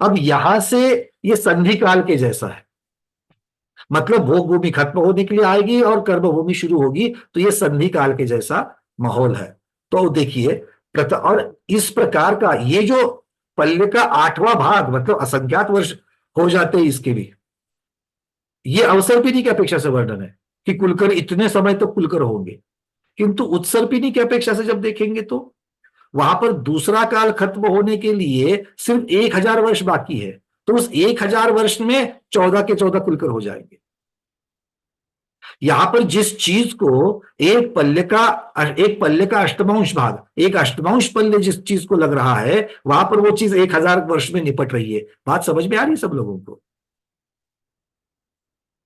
अब यहां से ये संधि काल के जैसा है, मतलब भोग भूमि खत्म होने के लिए आएगी और कर्म भूमि शुरू होगी, तो ये संधि काल के जैसा माहौल है। तो देखिए, और इस प्रकार का ये जो पल्य का 8वां भाग, मतलब असंख्यात वर्ष हो जाते हैं इसके भी, ये अवसर पीढ़ी की अपेक्षा से वर्णन है कि कुलकर इतने समय तक तो कुलकर होंगे। किंतु उत्सर पीढ़ी की अपेक्षा से जब देखेंगे तो वहां पर दूसरा काल खत्म होने के लिए सिर्फ 1000 वर्ष बाकी है, तो उस 1000 वर्ष में 14 के 14 कुलकर हो जाएंगे। यहां पर जिस चीज को एक पल्ले का अष्टमांश भाग, 1/8 पल्ले जिस चीज को लग रहा है, वहां पर वो चीज 1000 वर्ष में निपट रही है। बात समझ में आ रही है सब लोगों को?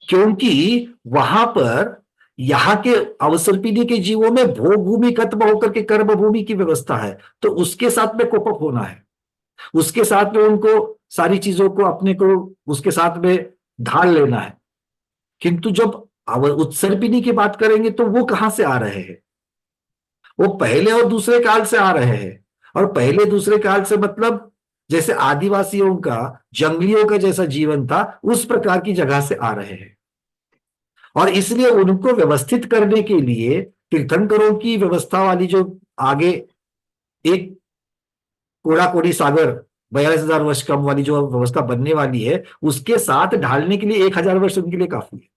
क्योंकि वहां पर यहां के अवसर पीढ़ी के जीवों में भोग भूमि खत्म होकर के कर्म भूमि की व्यवस्था है, तो उसके साथ में कोपअप होना है, उसके साथ में उनको सारी चीजों को अपने को उसके साथ में ढाल लेना है। किंतु जब उत्सर पीढ़ी की बात करेंगे तो वो कहां से आ रहे हैं? वो पहले और दूसरे काल से आ रहे हैं। और पहले दूसरे काल से मतलब जैसे आदिवासियों का, जंगलियों का जैसा जीवन था, उस प्रकार की जगह से आ रहे हैं। और इसलिए उनको व्यवस्थित करने के लिए तीर्थंकरों की व्यवस्था वाली जो आगे 1 कोड़ा कोड़ी सागर 42,000 वर्ष कम वाली जो व्यवस्था बनने वाली है, उसके साथ ढालने के लिए 1000 वर्ष उनके लिए काफी है।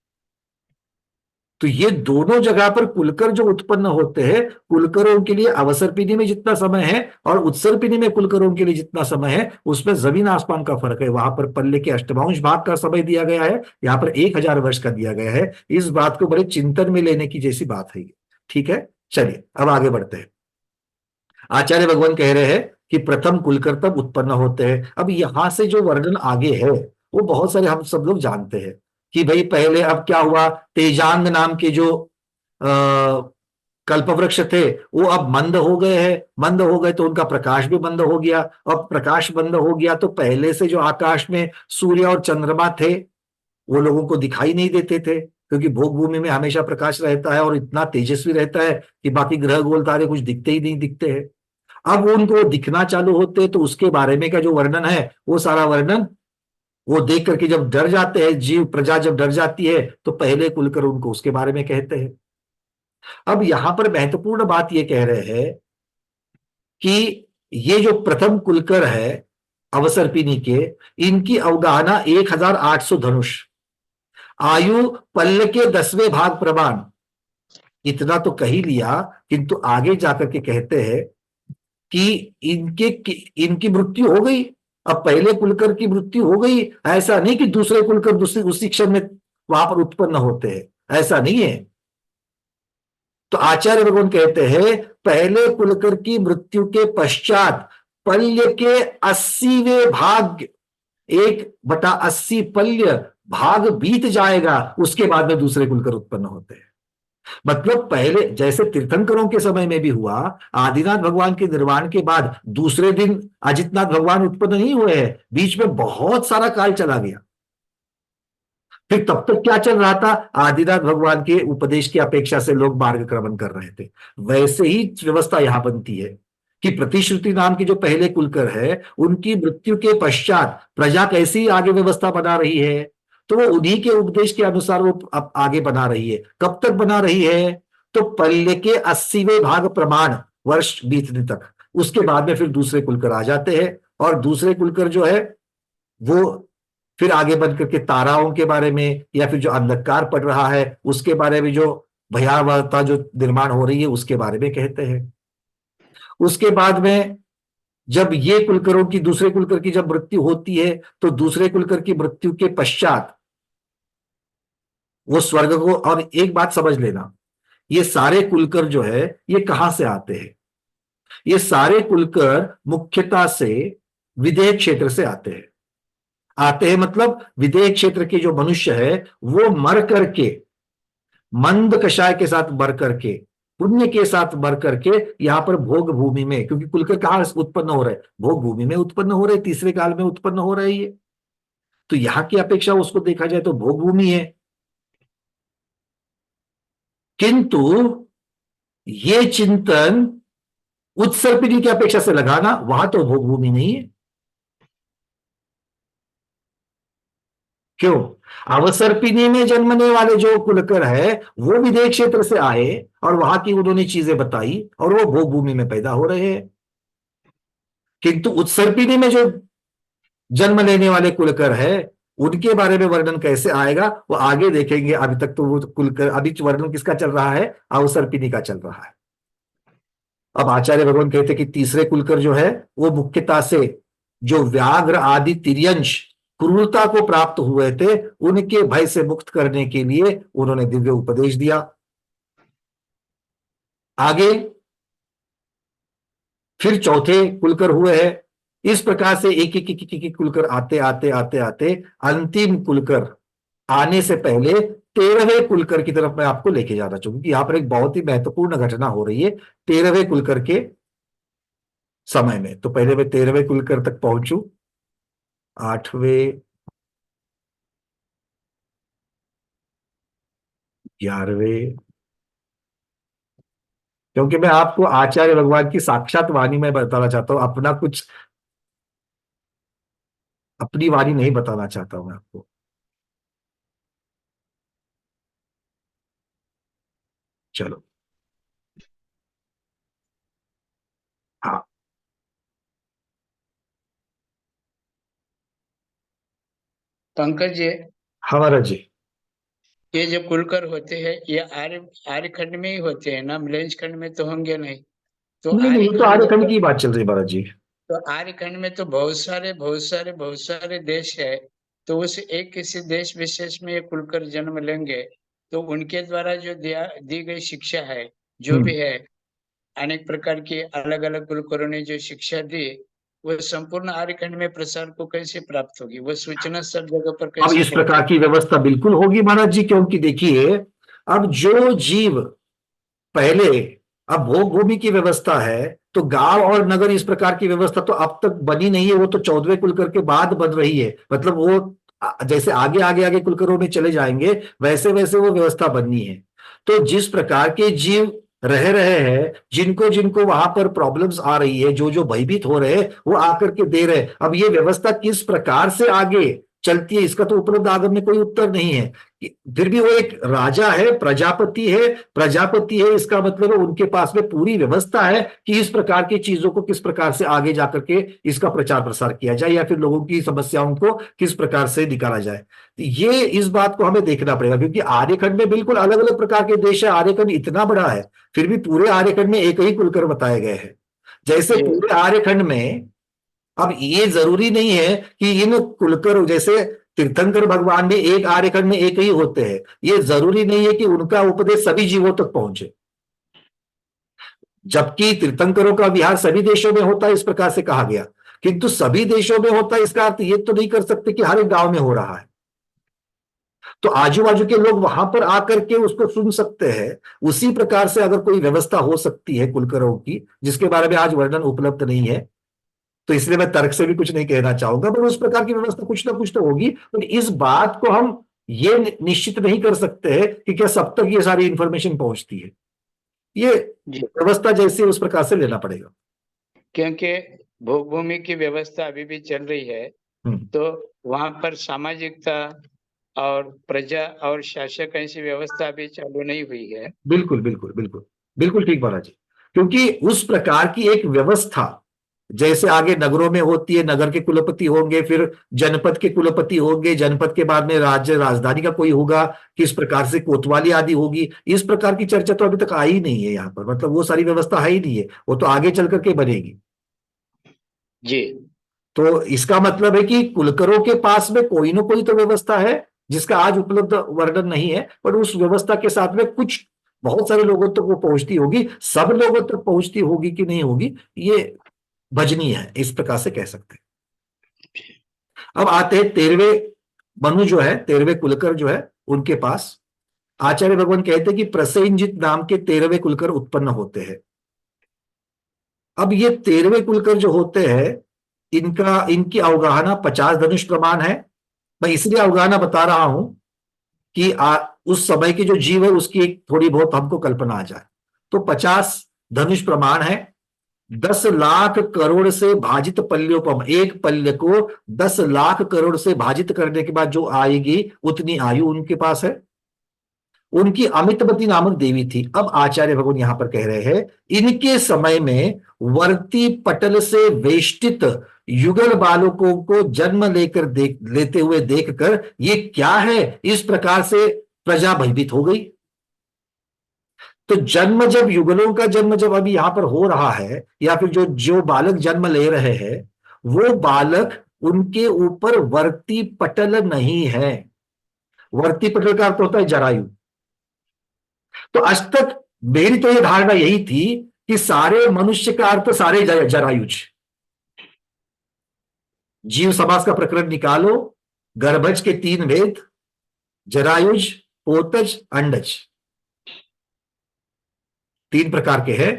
तो ये दोनों जगह पर कुलकर जो उत्पन्न होते हैं, कुलकरों के लिए अवसर्पिणी में जितना समय है और उत्सर्पिणी में कुलकरों के लिए जितना समय है, उसमें जमीन आसमान का फर्क है। वहां पर पल्ले के अष्टमांश भाग का समय दिया गया है, यहाँ पर 1000 वर्ष का दिया गया है। इस बात को बड़े चिंतन में लेने की जैसी बात है। ठीक है, चलिए अब आगे बढ़ते हैं। आचार्य भगवान कह रहे हैं कि प्रथम कुलकर तब उत्पन्न होते हैं। अब यहां से जो वर्णन आगे है वो बहुत सारे हम सब लोग जानते हैं कि भाई पहले अब क्या हुआ, तेजांग नाम के जो कल्पवृक्ष थे वो अब मंद हो गए हैं। मंद हो गए तो उनका प्रकाश भी बंद हो गया। अब प्रकाश बंद हो गया तो पहले से जो आकाश में सूर्य और चंद्रमा थे वो लोगों को दिखाई नहीं देते थे, क्योंकि भोग भूमि में हमेशा प्रकाश रहता है और इतना तेजस्वी रहता है कि बाकी ग्रह गोल तारे कुछ दिखते ही नहीं दिखते हैं। अब उनको दिखना चालू होते तो उसके बारे में का जो वर्णन है वो सारा वर्णन वो देख करके जब डर जाते हैं, जीव प्रजा जब डर जाती है तो पहले कुलकर उनको उसके बारे में कहते हैं। अब यहां पर महत्वपूर्ण बात ये कह रहे हैं कि ये जो प्रथम कुलकर है अवसर्पिणी के, इनकी अवगाहना 1800 धनुष, आयु पल्ल के 10वें भाग प्रमाण, इतना तो कह ही लिया, किंतु आगे जाकर के कहते हैं कि इनकी मृत्यु हो गई। अब पहले कुलकर की मृत्यु हो गई, ऐसा नहीं कि दूसरे कुलकर दूसरी उसी क्षण में वहां पर उत्पन्न होते हैं, ऐसा नहीं है। तो आचार्य भगवान कहते हैं पहले कुलकर की मृत्यु के पश्चात पल्य के 80वें भाग, 1/80 पल्य भाग बीत जाएगा, उसके बाद में दूसरे कुलकर उत्पन्न होते हैं। मतलब पहले जैसे तीर्थंकरों के समय में भी हुआ, आदिनाथ भगवान के निर्वाण के बाद दूसरे दिन अजितनाथ भगवान उत्पन्न नहीं हुए हैं, बीच में बहुत सारा काल चला गया। फिर तब तक क्या चल रहा था, आदिनाथ भगवान के उपदेश की अपेक्षा से लोग मार्गक्रमण कर रहे थे। वैसे ही व्यवस्था यहां बनती है कि प्रतिश्रुति नाम के जो पहले कुलकर है उनकी मृत्यु के पश्चात प्रजा कैसी आगे व्यवस्था बना रही है, तो वो उन्हीं के उपदेश के अनुसार वो अब आगे बना रही है। कब तक बना रही है, तो पल्ले के 80वें भाग प्रमाण वर्ष बीतने तक, उसके बाद में फिर दूसरे कुलकर आ जाते हैं। और दूसरे कुलकर जो है वो फिर आगे बढ़ करके ताराओं के बारे में या फिर जो अंधकार पड़ रहा है उसके बारे में, जो भयावहता जो निर्माण हो रही है उसके बारे में कहते हैं। उसके बाद में जब ये कुलकरों की, दूसरे कुलकर की जब मृत्यु होती है तो दूसरे कुलकर की मृत्यु के पश्चात वो स्वर्ग को, और एक बात समझ लेना, ये सारे कुलकर जो है ये कहां से आते हैं, ये सारे कुलकर मुख्यतः से विदेह क्षेत्र से आते हैं। आते हैं मतलब विदेह क्षेत्र के जो मनुष्य है वो मर करके, मंद कषाय के साथ मर करके, पुण्य के साथ मर करके यहां पर भोग भूमि में, क्योंकि कुलकर कहां उत्पन्न हो रहे हैं, भोग भूमि में उत्पन्न हो रहे, तीसरे काल में उत्पन्न हो रहे ये, तो यहां की अपेक्षा उसको देखा जाए तो भोग भूमि है। किंतु ये चिंतन उत्सर्पिणी की अपेक्षा से लगाना, वहां तो भोग भूमि नहीं है। क्यों? अवसर्पिणी में जन्मने वाले जो कुलकर है वो विदेह क्षेत्र से आए और वहां की उन्होंने चीजें बताई और वो भोग भूमि में पैदा हो रहे हैं। किंतु उत्सर्पिणी में जो जन्म लेने वाले कुलकर है उनके बारे में वर्णन कैसे आएगा वो आगे देखेंगे। अभी तक तो वो कुलकर, अभी वर्णन किसका चल रहा है, अवसर्पिणी का चल रहा है। अब आचार्य भगवान कहते कि तीसरे कुलकर जो है वो मुख्यता से जो व्याघ्र आदि तिर्यंश क्रूरता को प्राप्त हुए थे उनके भय से मुक्त करने के लिए उन्होंने दिव्य उपदेश दिया। आगे फिर चौथे कुलकर हुए हैं। इस प्रकार से एक एक एक एक कुलकर आते आते आते आते अंतिम कुलकर आने से पहले 13वें कुलकर की तरफ मैं आपको लेके जाना चाहूंगी। यहां पर एक बहुत ही महत्वपूर्ण घटना हो रही है 13वें कुलकर के समय में। तो पहले मैं 13वें कुलकर तक पहुंचू, 8वें, 11वें, क्योंकि मैं आपको आचार्य भगवान की साक्षात वाणी में बताना चाहता हूं, अपना कुछ अपनी वाणी नहीं बताना चाहता हूं मैं आपको। चलो, हाँ, पंकज जी, हमारा जी, ये जो कुलकर होते हैं ये आर्य खंड में ही होते हैं ना, मिलेंज खंड में तो होंगे नहीं। तो नहीं नहीं, ये तो आर्यखंड की बात चल रही है महाराज जी। तो आर्यखंड में तो बहुत सारे देश है। तो उस एक किसी देश विशेष में ये कुलकर जन्म लेंगे तो उनके द्वारा जो दी गई शिक्षा है, जो भी है, अनेक प्रकार की अलग अलग कुलकरों ने जो शिक्षा दी, वो संपूर्ण आर्यखंड में प्रसार को कैसे प्राप्त होगी, वो सूचना सब जगह पर अब कैसे इस प्रकार की व्यवस्था बिल्कुल होगी महाराज जी, क्योंकि देखिए अब जो जीव पहले, अब भोग भूमि की व्यवस्था है तो गांव और नगर इस प्रकार की व्यवस्था तो अब तक बनी नहीं है, वो तो 14वें कुलकर के बाद बन रही है। मतलब वो जैसे आगे आगे आगे कुलकरों में चले जाएंगे वैसे वैसे वो व्यवस्था बननी है। तो जिस प्रकार के जीव रह रहे हैं, जिनको जिनको वहां पर प्रॉब्लम्स आ रही है, जो जो भयभीत हो रहे हैं, वो आकर के दे रहे हैं। अब ये व्यवस्था किस प्रकार से आगे चलती है इसका तो उपलब्ध आगम में कोई उत्तर नहीं है। फिर भी वो एक राजा है, प्रजापति है, इसका मतलब है उनके पास में पूरी व्यवस्था है कि इस प्रकार की चीजों को किस प्रकार से आगे जाकर के इसका प्रचार प्रसार किया जाए या फिर लोगों की समस्याओं को किस प्रकार से निकाला जाए। तो ये इस बात को हमें देखना पड़ेगा, क्योंकि आर्यखंड में बिल्कुल अलग अलग प्रकार के देश है। आर्यखंड इतना बड़ा है फिर भी पूरे आर्यखंड में एक ही कुलकर बताए गए हैं। जैसे पूरे आर्यखंड में अब ये जरूरी नहीं है कि इन कुलकर, जैसे तीर्थंकर भगवान में एक आर्यखंड में एक ही होते हैं, ये जरूरी नहीं है कि उनका उपदेश सभी जीवों तक पहुंचे। जबकि तीर्थंकरों का विहार सभी देशों में होता है इस प्रकार से कहा गया, किंतु सभी देशों में होता है इसका अर्थ ये तो नहीं कर सकते कि हर एक गांव में हो रहा है। तो आजू बाजू के लोग वहां पर आकर के उसको सुन सकते हैं। उसी प्रकार से अगर कोई व्यवस्था हो सकती है कुलकरों की, जिसके बारे में आज वर्णन उपलब्ध नहीं है, तो इसलिए मैं तर्क से भी कुछ नहीं कहना चाहूंगा, पर उस प्रकार की व्यवस्था कुछ ना कुछ तो होगी। तो इस बात को हम ये निश्चित नहीं कर सकते हैं कि क्या सब तक ये सारी इंफॉर्मेशन पहुंचती है। ये व्यवस्था जैसी उस प्रकार से लेना पड़ेगा, क्योंकि भोग भूमि की व्यवस्था अभी भी चल रही है। तो वहां पर सामाजिकता और प्रजा और शासक ऐसी व्यवस्था अभी चालू नहीं हुई है। बिल्कुल बिल्कुल बिल्कुल बिल्कुल ठीक महाराज जी, क्योंकि उस प्रकार की एक व्यवस्था जैसे आगे नगरों में होती है, नगर के कुलपति होंगे, फिर जनपद के कुलपति होंगे, जनपद के बाद में राज्य राजधानी का कोई होगा, किस प्रकार से कोतवाली आदि होगी, इस प्रकार की चर्चा तो अभी तक आई ही नहीं है यहाँ पर। मतलब वो सारी व्यवस्था है ही नहीं है, वो तो आगे चल करके बनेगी जी। तो इसका मतलब है कि कुलकरों के पास में कोई ना कोई तो व्यवस्था है जिसका आज उपलब्ध वर्णन नहीं है, पर उस व्यवस्था के साथ में कुछ बहुत सारे लोगों तक वो पहुंचती होगी। सब लोगों तक पहुंचती होगी कि नहीं होगी ये भजनीय है, इस प्रकार से कह सकते हैं। अब आते हैं 13वें मनु जो है, 13वें कुलकर जो है, उनके पास आचार्य भगवान कहते हैं कि प्रसेनजित नाम के 13वें कुलकर उत्पन्न होते हैं। अब ये 13वें कुलकर जो होते हैं इनकी अवगाहना 50 धनुष प्रमाण है। मैं इसलिए अवगाहना बता रहा हूं कि उस समय के जो जीव है उसकी एक थोड़ी बहुत हमको कल्पना आ जाए। तो 50 धनुष प्रमाण है। 10 लाख करोड़ से भाजित पल्योपम, एक पल्य को 10 लाख करोड़ से भाजित करने के बाद जो आएगी उतनी आयु उनके पास है। उनकी अमितवती नामक देवी थी। अब आचार्य भगवान यहां पर कह रहे हैं इनके समय में वर्ती पटल से वेष्टित युगल बालकों को जन्म लेते हुए देखकर ये क्या है, इस प्रकार से प्रजा भयभीत हो गई। तो जन्म जब युगलों का जन्म जब अभी यहां पर हो रहा है, या फिर जो जो बालक जन्म ले रहे हैं वो बालक उनके ऊपर वर्ती पटल नहीं है। वर्ती पटल का अर्थ होता है जरायु। तो आज तक मेरी तो ये धारणा यही थी कि सारे मनुष्य का अर्थ सारे जरायुज। जीव समास का प्रकरण निकालो, गर्भज के 3 वेद, जरायुज, पोतज, अंडज, 3 प्रकार के हैं।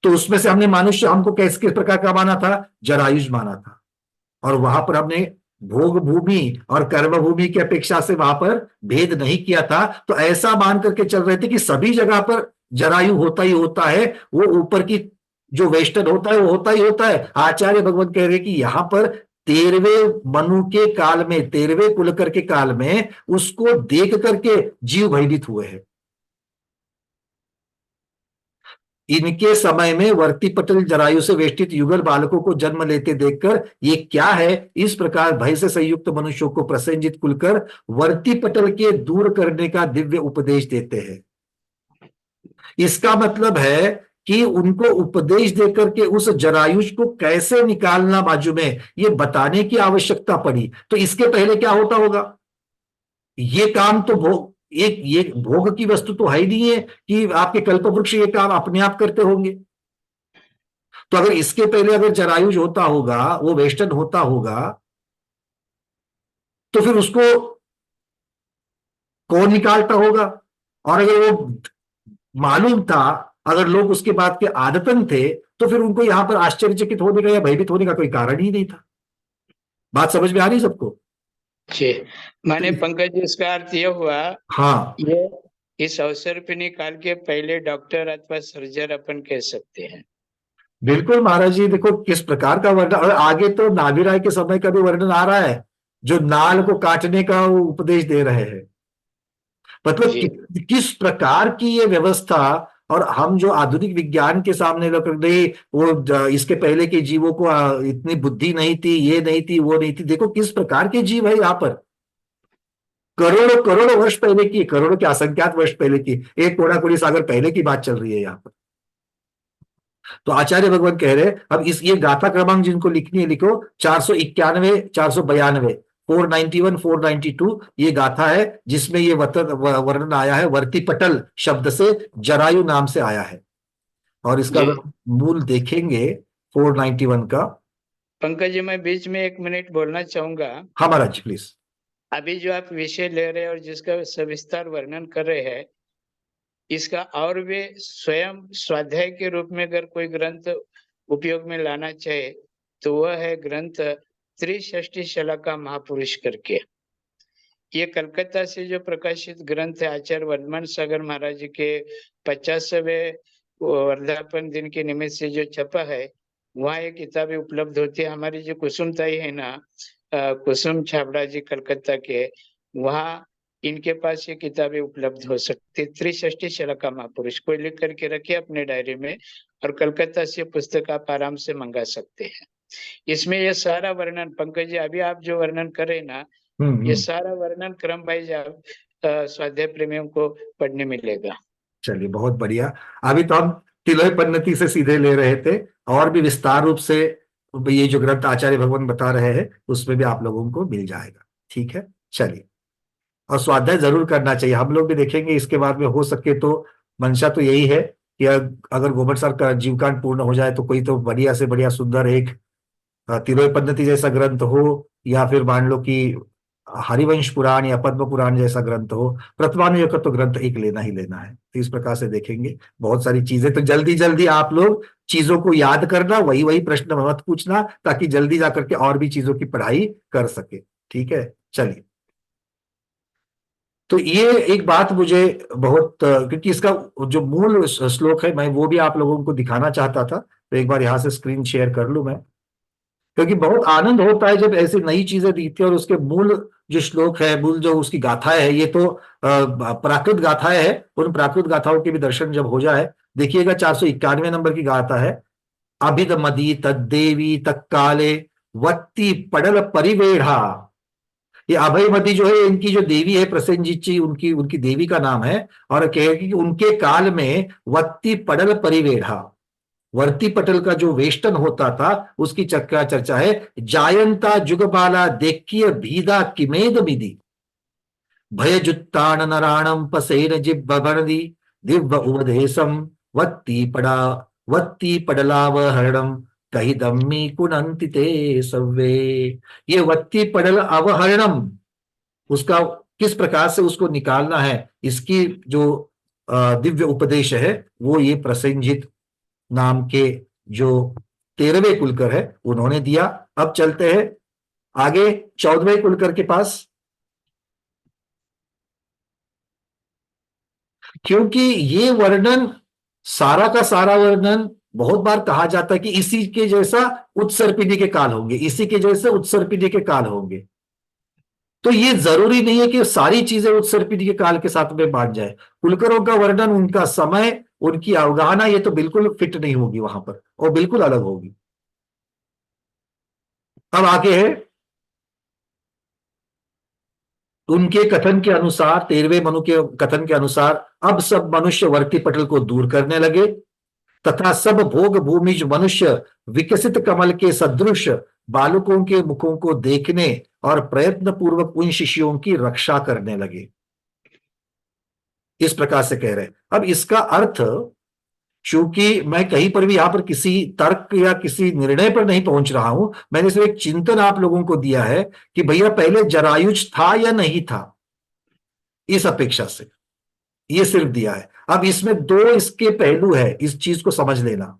तो उसमें से हमने मनुष्य हमको किस प्रकार का माना था, जरायुज माना था। और वहां पर हमने भोग भूमि और कर्म भूमि की अपेक्षा से वहां पर भेद नहीं किया था। तो ऐसा मान करके चल रहे थे कि सभी जगह पर जरायु होता ही होता है, वो ऊपर की जो वेस्टर्न होता है वो होता ही होता है। आचार्य भगवान कह रहे कि यहां पर 13वें मनु के काल में, 13वें कुलकर के काल में उसको देख करके जीव भयभीत हुए हैं। इनके समय में वर्तिपटल जरायु से वेष्टित युगल बालकों को जन्म लेते देखकर ये क्या है, इस प्रकार भय से संयुक्त मनुष्यों को प्रसेनजित कुलकर वर्तिपटल के दूर करने का दिव्य उपदेश देते हैं। इसका मतलब है कि उनको उपदेश देकर के उस जरायुष को कैसे निकालना बाजू में, ये बताने की आवश्यकता पड़ी। तो इसके पहले क्या होता होगा? ये काम तो भोग, ये भोग की वस्तु तो है ही नहीं है कि आपके कल्पवृक्ष ये काम अपने आप करते होंगे। तो अगर इसके पहले अगर जरायुज होता होगा, वो वेस्टर्न होता होगा, तो फिर उसको कौन निकालता होगा? और अगर वो मालूम था, अगर लोग उसके बाद के आदतन थे, तो फिर उनको यहां पर आश्चर्यचकित होने का या भयभीत होने का कोई कारण ही नहीं था। बात समझ में आ रही सबको? जी, माने पंकज जी, इसका अर्थ ये हुआ, हाँ, ये इस अवसर पे निकाल के पहले डॉक्टर अथवा सर्जन अपन कह सकते हैं। बिल्कुल महाराज जी, देखो किस प्रकार का वर्णन, और आगे तो नाभिराय के समय का भी वर्णन आ रहा है, जो नाल को काटने का वो उपदेश दे रहे हैं। मतलब किस प्रकार की ये व्यवस्था, और हम जो आधुनिक विज्ञान के सामने रख रहे, वो इसके पहले के जीवों को इतनी बुद्धि नहीं थी, ये नहीं थी, वो नहीं थी। देखो किस प्रकार के जीव है यहाँ पर, करोड़ों करोड़ों वर्ष पहले की, करोड़ों के असंख्यात वर्ष पहले की, एक कोड़ा कोड़ी सागर पहले की बात चल रही है यहाँ पर। तो आचार्य भगवान कह रहे, अब इस ये गाथा क्रमांक जिनको लिखनी है लिखो, 491, 492, 491, 492 ये गाथा है, जिसमें ये वर्णन आया है, वर्तिपटल शब्द से जरायु नाम से आया है। और इसका मूल देखेंगे 491 का। पंकज जी, मैं बीच में 1 मिनट बोलना चाहूंगा। हाँ महाराज प्लीज। अभी जो आप विषय ले रहे हैं और जिसका सविस्तार वर्णन कर रहे हैं, इसका और भी स्वयं स्वाध्याय के रूप में अगर कोई ग्रंथ उपयोग में लाना चाहे तो वह है ग्रंथ त्रिषष्टि शलाका महापुरुष करके। ये कलकत्ता से जो प्रकाशित ग्रंथ है, आचार्य वर्धमान सागर महाराज जी के 50वें वर्धापन दिन के निमित्त से जो छपा है, वहाँ ये किताबें उपलब्ध होती है। हमारी जो कुसुमताई है ना, कुसुम छाबड़ा जी कलकत्ता के, वहाँ इनके पास ये किताबें उपलब्ध हो सकती। त्रिषष्टि शलाका महापुरुष, कोई लिख करके रखे अपने डायरी में, और कलकत्ता से पुस्तक आप आराम से मंगा सकते हैं। इसमें ये सारा वर्णन, पंकज जी अभी आप जो वर्णन करे ना, ये सारा वर्णन क्रम वाइज आप स्वाध्याय प्रेमियों को पढ़ने मिलेगा। चलिए बहुत बढ़िया। अभी तो हम तिलोय पन्नति से सीधे ले रहे थे, और भी विस्तार रूप से ये जो ग्रंथ आचार्य भगवान बता रहे हैं उसमें भी आप लोगों को मिल जाएगा। ठीक है, चलिए। और स्वाध्याय जरूर करना चाहिए, हम लोग भी देखेंगे इसके बाद में, हो सके तो मंशा तो यही है कि अगर गोबर सर का जीवकांड पूर्ण हो जाए तो कोई तो बढ़िया से बढ़िया सुंदर एक तिलोय पद्धति जैसा ग्रंथ हो, या फिर मान लो कि हरिवंश पुराण या पद्म पुराण जैसा ग्रंथ हो। प्रथमानुयोग का तो ग्रंथ एक लेना ही लेना है। तो इस प्रकार से देखेंगे बहुत सारी चीजें। तो जल्दी जल्दी आप लोग चीजों को याद करना, वही वही प्रश्न मत पूछना, ताकि जल्दी जाकर के और भी चीजों की पढ़ाई कर सके। ठीक है, चलिए। तो ये एक बात मुझे बहुत, क्योंकि इसका जो मूल श्लोक है मैं वो भी आप लोगों को दिखाना चाहता था, तो एक बार यहां से स्क्रीन शेयर कर लूं मैं, क्योंकि बहुत आनंद होता है जब ऐसी नई चीजें दिखती है और उसके मूल जो श्लोक है, मूल जो उसकी गाथाएं है, ये तो प्राकृत गाथाएं है, उन प्राकृत गाथाओं के भी दर्शन जब हो जाए। देखिएगा 491 नंबर की गाथा है, अभिद मदी तद्देवी तत्काले वत्ती पडल परिवेढ़ा। ये अभयमती जो है, इनकी जो देवी है प्रसेनजीत जी, उनकी देवी का नाम है, और कहे कि उनके काल में वत्ती पडल परिवेढ़ा, वर्ती पटल का जो वेष्टन होता था उसकी चर्चा है। जायंता जुगबाला देखिए भीदा किमेद मिदी, भय जुत्तान नराणम पसेन जिब्ब बरदी, दिव्य उपदेशम वत्ती पडलावहरणम कही दम्मी कुनंति ते सव्वे। ये वत्ती पडल अवहरणम, उसका किस प्रकार से उसको निकालना है, इसकी जो दिव्य उपदेश है वो ये प्रसेनजित नाम के जो 13वें कुलकर है उन्होंने दिया। अब चलते हैं आगे 14वें कुलकर के पास, क्योंकि ये वर्णन, सारा का सारा वर्णन, बहुत बार कहा जाता है कि इसी के जैसा उत्सर्पिणी के काल होंगे, इसी के जैसे उत्सर्पिणी के काल होंगे। तो ये जरूरी नहीं है कि सारी चीजें उत्सर्पिणी के काल के साथ में बांट जाए। कुलकरों का वर्णन, उनका समय, उनकी अवगाहना ये तो बिल्कुल फिट नहीं होगी वहां पर, और बिल्कुल अलग होगी। अब आगे है, उनके कथन के अनुसार, 13वें मनु के कथन के अनुसार, अब सब मनुष्य वर्ती पटल को दूर करने लगे तथा सब भोग भूमिज मनुष्य विकसित कमल के सदृश बालकों के मुखों को देखने और प्रयत्न पूर्वक उन शिष्यों की रक्षा करने लगे। इस प्रकार से कह रहे हैं। अब इसका अर्थ, चूंकि मैं कहीं पर भी यहां पर किसी तर्क या किसी निर्णय पर नहीं पहुंच रहा हूं, मैंने सिर्फ एक चिंतन आप लोगों को दिया है कि भैया पहले जरायुज था या नहीं था, इस अपेक्षा से ये सिर्फ दिया है। अब इसमें दो इसके पहलू है, इस चीज को समझ लेना,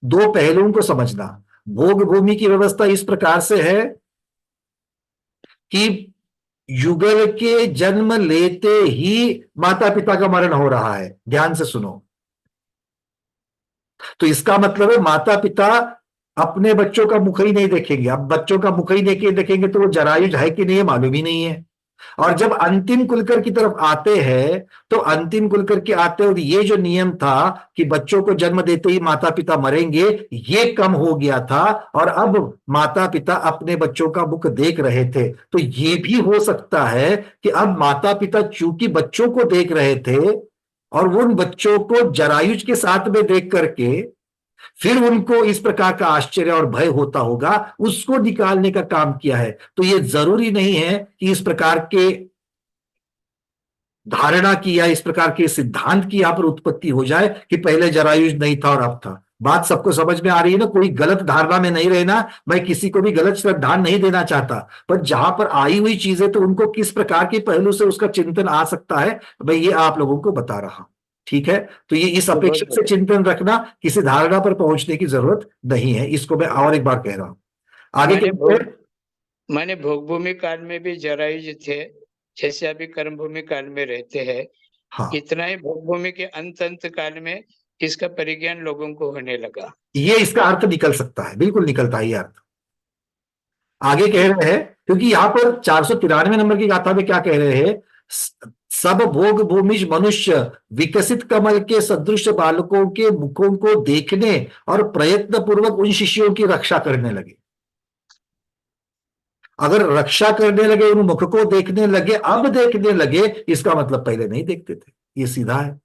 दो पहलुओं को समझना। भोग भूमि की व्यवस्था इस प्रकार से है कि युगल के जन्म लेते ही माता पिता का मरण हो रहा है, ध्यान से सुनो। तो इसका मतलब है माता पिता अपने बच्चों का मुख ही नहीं देखेंगे। अब बच्चों का मुख ही देखेंगे तो वो जरायुज है कि नहीं है मालूम ही नहीं है। और जब अंतिम कुलकर की तरफ आते हैं तो अंतिम कुलकर के आते और ये जो नियम था कि बच्चों को जन्म देते ही माता पिता मरेंगे, ये कम हो गया था और अब माता पिता अपने बच्चों का मुख देख रहे थे। तो ये भी हो सकता है कि अब माता पिता चूंकि बच्चों को देख रहे थे और उन बच्चों को जरायुज के साथ में देख करके फिर उनको इस प्रकार का आश्चर्य और भय होता होगा, उसको निकालने का काम किया है। तो ये जरूरी नहीं है कि इस प्रकार के धारणा की या इस प्रकार के सिद्धांत की यहां पर उत्पत्ति हो जाए कि पहले जरायुज नहीं था और अब था। बात सबको समझ में आ रही है ना? कोई गलत धारणा में नहीं रहना, मैं किसी को भी गलत श्रद्धांत नहीं देना चाहता, पर जहां पर आई हुई चीजें तो उनको किस प्रकार के पहलू से उसका चिंतन आ सकता है, मैं ये आप लोगों को बता रहा हूं। ठीक है, तो ये इस अपेक्षा से चिंतन रखना, किसी धारणा पर पहुंचने की जरूरत नहीं है। इसको मैं और एक बार कह रहा हूं। आगे माने भोग भूमि काल में भी जरायुज थे, जैसे अभी कर्म भूमि काल में रहते हैं। हाँ, इतना ही भोग भूमि के अंत काल में इसका परिज्ञान लोगों को होने लगा। ये इसका अर्थ निकल सकता है, बिल्कुल निकलता है ये अर्थ। आगे कह रहे हैं, क्योंकि यहां पर 493 नंबर की गाथा में क्या कह रहे हैं, सब भोग भूमिज मनुष्य विकसित कमल के सदृश बालकों के मुखों को देखने और प्रयत्न पूर्वक उन शिष्यों की रक्षा करने लगे। अगर रक्षा करने लगे, उन मुख को देखने लगे, अब देखने लगे, इसका मतलब पहले नहीं देखते थे। ये सीधा है,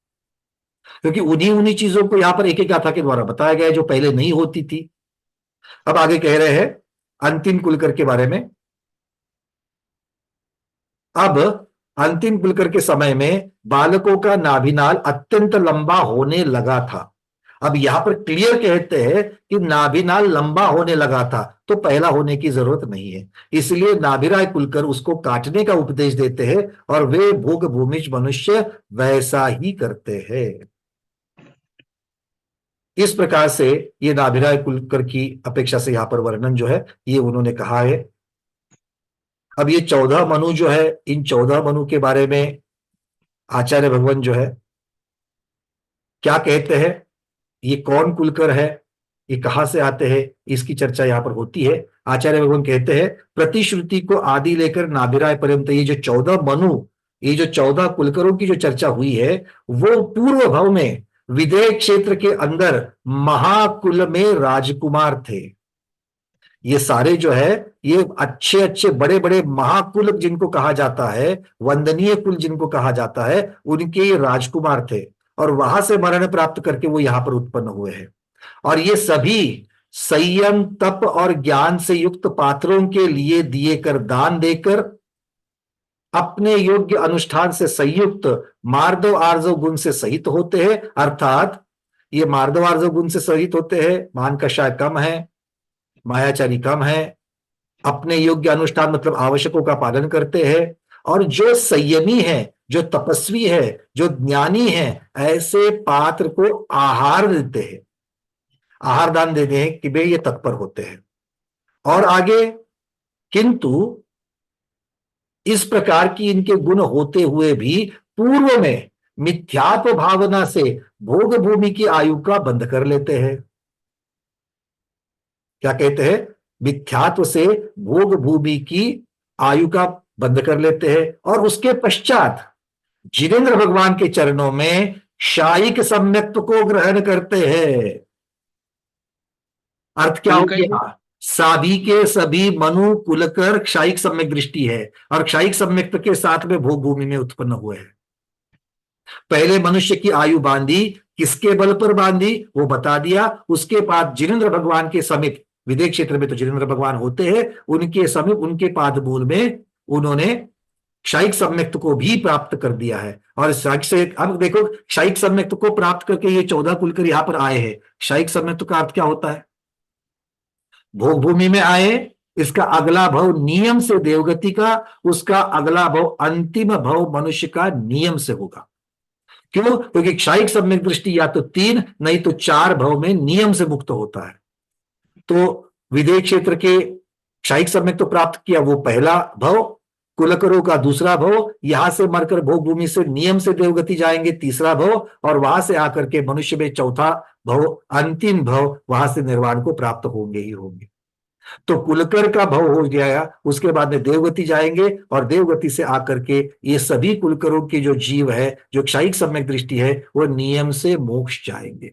क्योंकि उन्हीं चीजों को यहां पर एक एक गाथा के द्वारा बताया गया है जो पहले नहीं होती थी। अब आगे कह रहे हैं अंतिम कुलकर के बारे में। अब अंतिम कुलकर के समय में बालकों का नाभिनाल अत्यंत लंबा होने लगा था। अब यहां पर क्लियर कहते हैं कि नाभिनाल लंबा होने लगा था, तो पहला होने की जरूरत नहीं है। इसलिए नाभिराय कुलकर उसको काटने का उपदेश देते हैं और वे भोग भूमिज मनुष्य वैसा ही करते हैं। इस प्रकार से ये नाभिराय कुलकर की अपेक्षा से यहां पर वर्णन जो है ये उन्होंने कहा है। अब ये 14 मनु जो है, इन 14 मनु के बारे में आचार्य भगवान जो है क्या कहते हैं, ये कौन कुलकर है, ये कहां से आते हैं, इसकी चर्चा यहां पर होती है। आचार्य भगवान कहते हैं प्रतिश्रुति को आदि लेकर नाभिराय पर्यंत ये जो 14 मनु, ये जो 14 कुलकरों की जो चर्चा हुई है, वो पूर्व भाव में विदेह क्षेत्र के अंदर महाकुल में राजकुमार थे। ये सारे जो है ये अच्छे अच्छे बड़े बड़े महाकुल जिनको कहा जाता है, वंदनीय कुल जिनको कहा जाता है, उनके ये राजकुमार थे और वहां से मरण प्राप्त करके वो यहां पर उत्पन्न हुए हैं। और ये सभी संयम तप और ज्ञान से युक्त पात्रों के लिए दिए कर दान देकर अपने योग्य अनुष्ठान से संयुक्त मार्दव आर्जव गुण से सहित होते हैं। अर्थात ये मार्दव आर्जव गुण से सहित होते हैं, मान कषाय कम है, मायाचारी कम है, अपने योग्य अनुष्ठान मतलब आवश्यकों का पालन करते हैं, और जो संयमी है, जो तपस्वी है, जो ज्ञानी है, ऐसे पात्र को आहार देते हैं, आहार दान देते हैं कि वे ये तत्पर होते हैं। और आगे किंतु इस प्रकार की इनके गुण होते हुए भी पूर्व में मिथ्यात्व भावना से भोग भूमि की आयु का बंध कर लेते हैं। क्या कहते हैं, मिथ्यात्व से भोग भूमि की आयु का बंध कर लेते हैं और उसके पश्चात जिनेंद्र भगवान के चरणों में शायिक सम्यक्त्व को ग्रहण करते हैं। अर्थ क्या हो पंकज जी, गया? सभी के सभी मनु कुलकर क्षायिक सम्यक दृष्टि है, और क्षायिक सम्यक्त्व के साथ में भोग भूमि में उत्पन्न हुए हैं। पहले मनुष्य की आयु बांधी, किसके बल पर बांधी वो बता दिया। उसके बाद जिनेंद्र भगवान के समीप, विदेह क्षेत्र में तो जिनेंद्र भगवान होते हैं, उनके समीप उनके पाद मूल में उन्होंने क्षायिक सम्यक्त्व को भी प्राप्त कर दिया है। और क्षायिक से अब देखो, क्षायिक सम्यक्त्व को प्राप्त करके ये 14 कुलकर यहां पर आए हैं। क्षायिक सम्यक्त्व का अर्थ क्या होता है? भोग भूमि में आए, इसका अगला भव नियम से देवगति का, उसका अगला भव अंतिम भव मनुष्य का नियम से होगा। क्यों? क्योंकि क्षायिक सम्यक दृष्टि या तो 3 नहीं तो 4 भव में नियम से मुक्त होता है। तो विदेह क्षेत्र के क्षायिक सम्यक तो प्राप्त किया, वो पहला भव, कुलकरों का दूसरा भव, यहां से मरकर भोग भूमि से नियम से देवगति जाएंगे तीसरा भव, और वहां से आकर के मनुष्य में चौथा भव, अंतिम भव, वहां से निर्वाण को प्राप्त होंगे ही होंगे। तो कुलकर का भव हो गया, उसके बाद में देवगति जाएंगे, और देवगति से आकर के ये सभी कुलकरों के जो जीव है, जो क्षायिक सम्यक दृष्टि है, वो नियम से मोक्ष जाएंगे।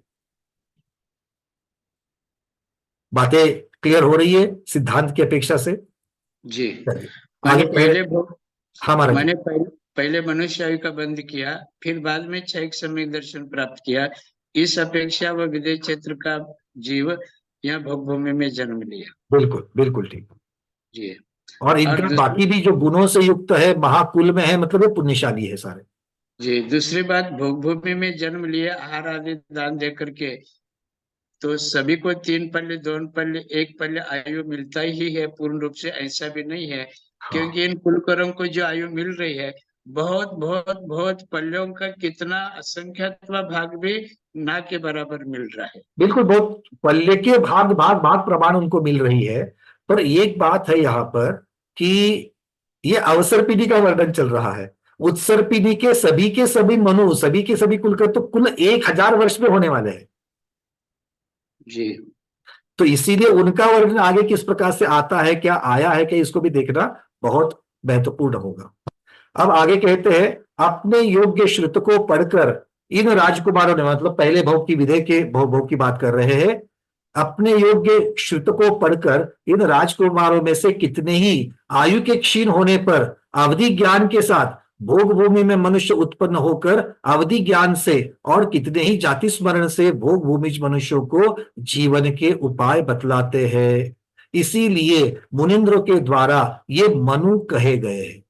बातें क्लियर हो रही है सिद्धांत की अपेक्षा से? जी। आगे हमारा मैंने पहले मनुष्य आयु का बंद किया, फिर बाद में क्षयिक सम्यक दर्शन प्राप्त किया। इस अपेक्षा वह विदेह क्षेत्र का जीव यहाँ भोग भूमि में जन्म लिया। बिल्कुल बिल्कुल ठीक जी। और इनका बाकी भी जो गुणों से युक्त है, महाकुल में है, मतलब ये पुण्यशाली है सारे। जी। दूसरी बात, भोग भूमि में जन्म लिए, आहार आदि दान दे करके तो सभी को 3 पल्ले 2 पल्ले 1 पल्ले आयु मिलता ही है। पूर्ण रूप से ऐसा भी नहीं है, क्योंकि इन कुलकरों को जो आयु मिल रही है, बहुत बहुत बहुत पल्लों का कितना असंख्यात्वा भाग भी ना के बराबर मिल रहा है। बिल्कुल, बहुत पल्ले के भाग भाग भाग प्रमाण उनको मिल रही है। पर एक बात है यहाँ पर कि ये अवसर पीढ़ी का वर्णन चल रहा है। उत्सर पीढ़ी के सभी मनु, सभी के सभी कुलकर तो कुल 1000 वर्ष में होने वाले हैं। जी। तो इसीलिए उनका वर्णन आगे किस प्रकार से आता है, क्या आया है, क्या, इसको भी देखना बहुत महत्वपूर्ण होगा। अब आगे कहते हैं, अपने योग्य श्रुत को पढ़कर इन राजकुमारों ने, मतलब पहले भव की विदेह के भव की बात कर रहे हैं, अपने योग्य श्रुत को पढ़कर इन राजकुमारों में से कितने ही आयु के क्षीण होने पर अवधि ज्ञान के साथ भोग भूमि में मनुष्य उत्पन्न होकर अवधि ज्ञान से और कितने ही जाति स्मरण से भोग भूमि मनुष्यों को जीवन के उपाय बतलाते हैं। इसीलिए मुनिंद्रों के द्वारा ये मनु कहे गए।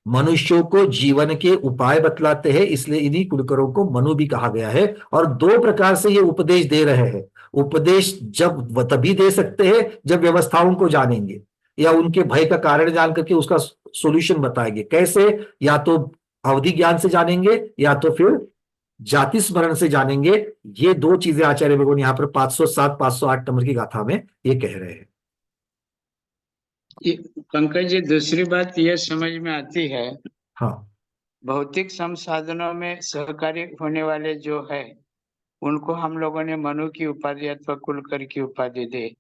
मनुष्यों को जीवन के उपाय बतलाते हैं, इसलिए इन्हीं कुलकरों को मनु भी कहा गया है। और 2 प्रकार से ये उपदेश दे रहे हैं। उपदेश जब तभी दे सकते हैं जब व्यवस्थाओं को जानेंगे, या उनके भय का कारण जान करके उसका सॉल्यूशन बताएंगे। कैसे? या तो अवधि ज्ञान से जानेंगे, या तो फिर जाति स्मरण से जानेंगे। ये 2 चीजें आचार्य भगवान यहाँ पर 507 508 नंबर की गाथा में ये कह रहे हैं। पंकज जी, दूसरी बात यह समझ में आती है, हाँ, भौतिक संसाधनों में सहकारी होने वाले जो है, उनको हम लोगों ने मनु की उपाधि अथवा कुलकर की उपाधि दे।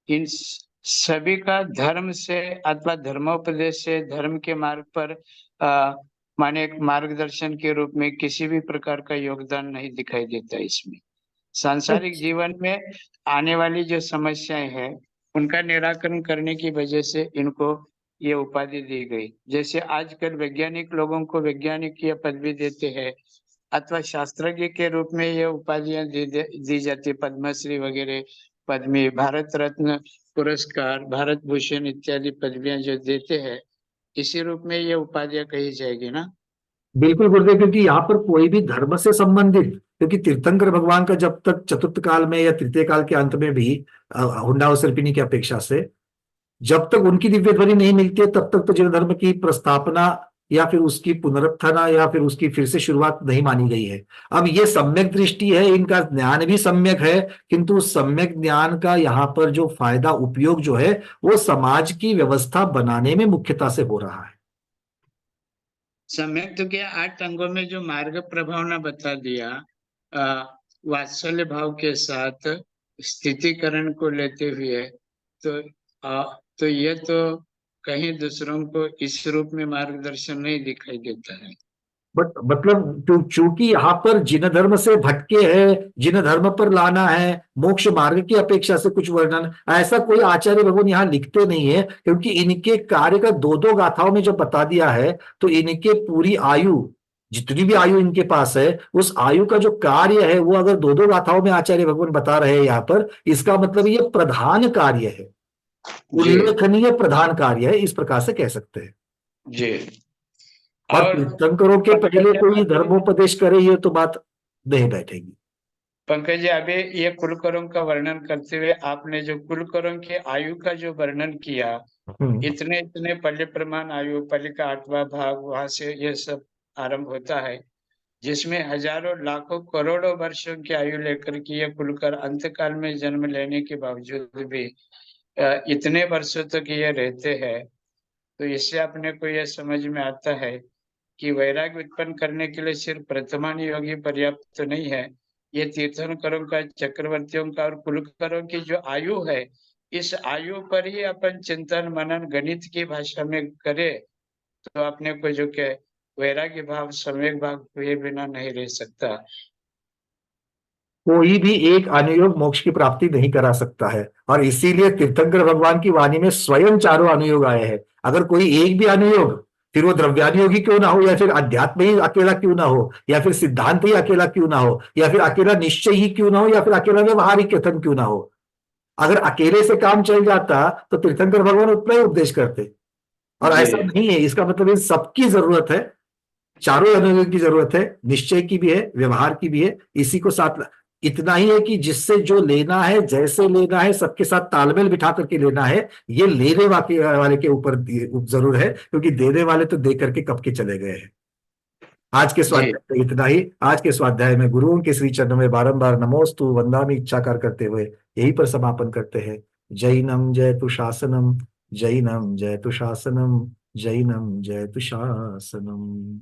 इन सभी का धर्म से अथवा धर्मोपदेश से, धर्म के मार्ग पर माने एक मार्गदर्शन के रूप में किसी भी प्रकार का योगदान नहीं दिखाई देता। इसमें सांसारिक जीवन में आने वाली जो समस्याएं हैं, उनका निराकरण करने की वजह से इनको ये उपाधि दी गई। जैसे आजकल वैज्ञानिक लोगों को वैज्ञानिक की पदवी देते हैं, अथवा शास्त्रज्ञ के रूप में ये उपाधियां दी जाती, पद्मश्री वगैरह, पद्मी, भारत रत्न पुरस्कार, भारत भूषण इत्यादि पदवियां जो देते हैं, इसी रूप में ये उपाधियां कही जाएगी ना? बिल्कुल गुरुदेव, क्योंकि यहाँ पर कोई भी धर्म से संबंधित, क्योंकि तीर्थंकर भगवान का जब तक चतुर्थ काल में या तृतीय काल के अंत में भी हुंडावसर्पिणी की अपेक्षा से जब तक उनकी दिव्य ध्वनि नहीं मिलती है, तब तक तो जैन धर्म की प्रस्थापना या फिर उसकी पुनरुत्थाना या फिर उसकी फिर से शुरुआत नहीं मानी गई है। अब ये सम्यक दृष्टि है, इनका ज्ञान भी सम्यक है, किंतु सम्यक ज्ञान का यहाँ पर जो फायदा उपयोग जो है वो समाज की व्यवस्था बनाने में मुख्यता से हो रहा है। सम्यक तो क्या 8 अंगों में जो मार्ग प्रभावना बता दिया, वात्सल्य भाव के साथ स्थितिकरण को लेते हुए, तो ये तो कहीं दूसरों को इस रूप में मार्गदर्शन नहीं दिखाई देता है। बट मतलब चूंकि यहाँ पर जिन धर्म से भटके हैं, जिन धर्म पर लाना है, मोक्ष मार्ग की अपेक्षा से कुछ वर्णन ऐसा कोई आचार्य भगवान यहाँ लिखते नहीं है, क्योंकि इनके कार्य का दो दो गाथाओं में जब बता दिया है तो इनके पूरी आयु, जितनी भी आयु इनके पास है, उस आयु का जो कार्य है वो अगर दो दो गाथाओं में आचार्य भगवान बता रहे हैं यहाँ पर, इसका मतलब ये प्रधान कार्य है, जी उल्लेखनीय प्रधान कार्य है, इस प्रकार से कह सकते हैं। जी। और और तीर्थंकरों के पहले कोई धर्मोपदेश करे ये तो बात नहीं बैठेगी। पंकज जी, अभी ये कुलकर्म का वर्णन करते हुए आपने जो कुलकर्म की आयु का जो वर्णन किया, इतने इतने पल्ली प्रमाण आयु, पल्ली का 8वां भाग, वहां से ये सब आरंभ होता है, जिसमें हजारों लाखों करोड़ों वर्षों की आयु लेकर के ये कुलकर अंतकाल में जन्म लेने के बावजूद भी इतने वर्षों तक ये रहते हैं। तो इससे अपने को यह समझ में आता है कि वैराग्य उत्पन्न करने के लिए सिर्फ वर्तमान योगी पर्याप्त तो नहीं है, ये तीर्थंकरों का, चक्रवर्तियों का और कुलकरों की जो आयु है, इस आयु पर ही अपन चिंतन मनन गणित की भाषा में करें तो अपने को जो के वैराग्य भाव, सम्यक भाव हुए बिना नहीं रह सकता। कोई भी एक अनुयोग मोक्ष की प्राप्ति नहीं करा सकता है, और इसीलिए तीर्थंकर भगवान की वाणी में स्वयं चारों अनुयोग आए हैं। अगर कोई एक भी अनुयोग, फिर वो द्रव्यानुयोग ही क्यों ना हो, या फिर अध्यात्म ही अकेला क्यों ना हो, या फिर सिद्धांत ही अकेला क्यों ना हो, या फिर अकेला निश्चय ही क्यों ना हो, या फिर अकेला व्यवहारिक कथन क्यों ना हो, अगर अकेले से काम चल जाता तो तीर्थंकर भगवान उतना ही उपदेश करते, और ऐसा नहीं है। इसका मतलब इन सबकी जरूरत है, चारों अनुयोग की जरूरत है, निश्चय की भी है, व्यवहार की भी है। इसी को साथ इतना ही है कि जिससे जो लेना है, जैसे लेना है, सबके साथ तालमेल बिठा करके लेना है, ये लेने वाले के ऊपर जरूर है, क्योंकि देने वाले तो दे करके कब के चले गए हैं। आज के स्वाध्याय में इतना ही। आज के स्वाध्याय में गुरुओं के श्री चरणों में बारंबार नमोस्तु वंदामि इच्छाकार करते हुए यहीं पर समापन करते हैं। जैनम जयतु शासनम, जैनम जयतु शासनम, जैनम जयतु शासनम।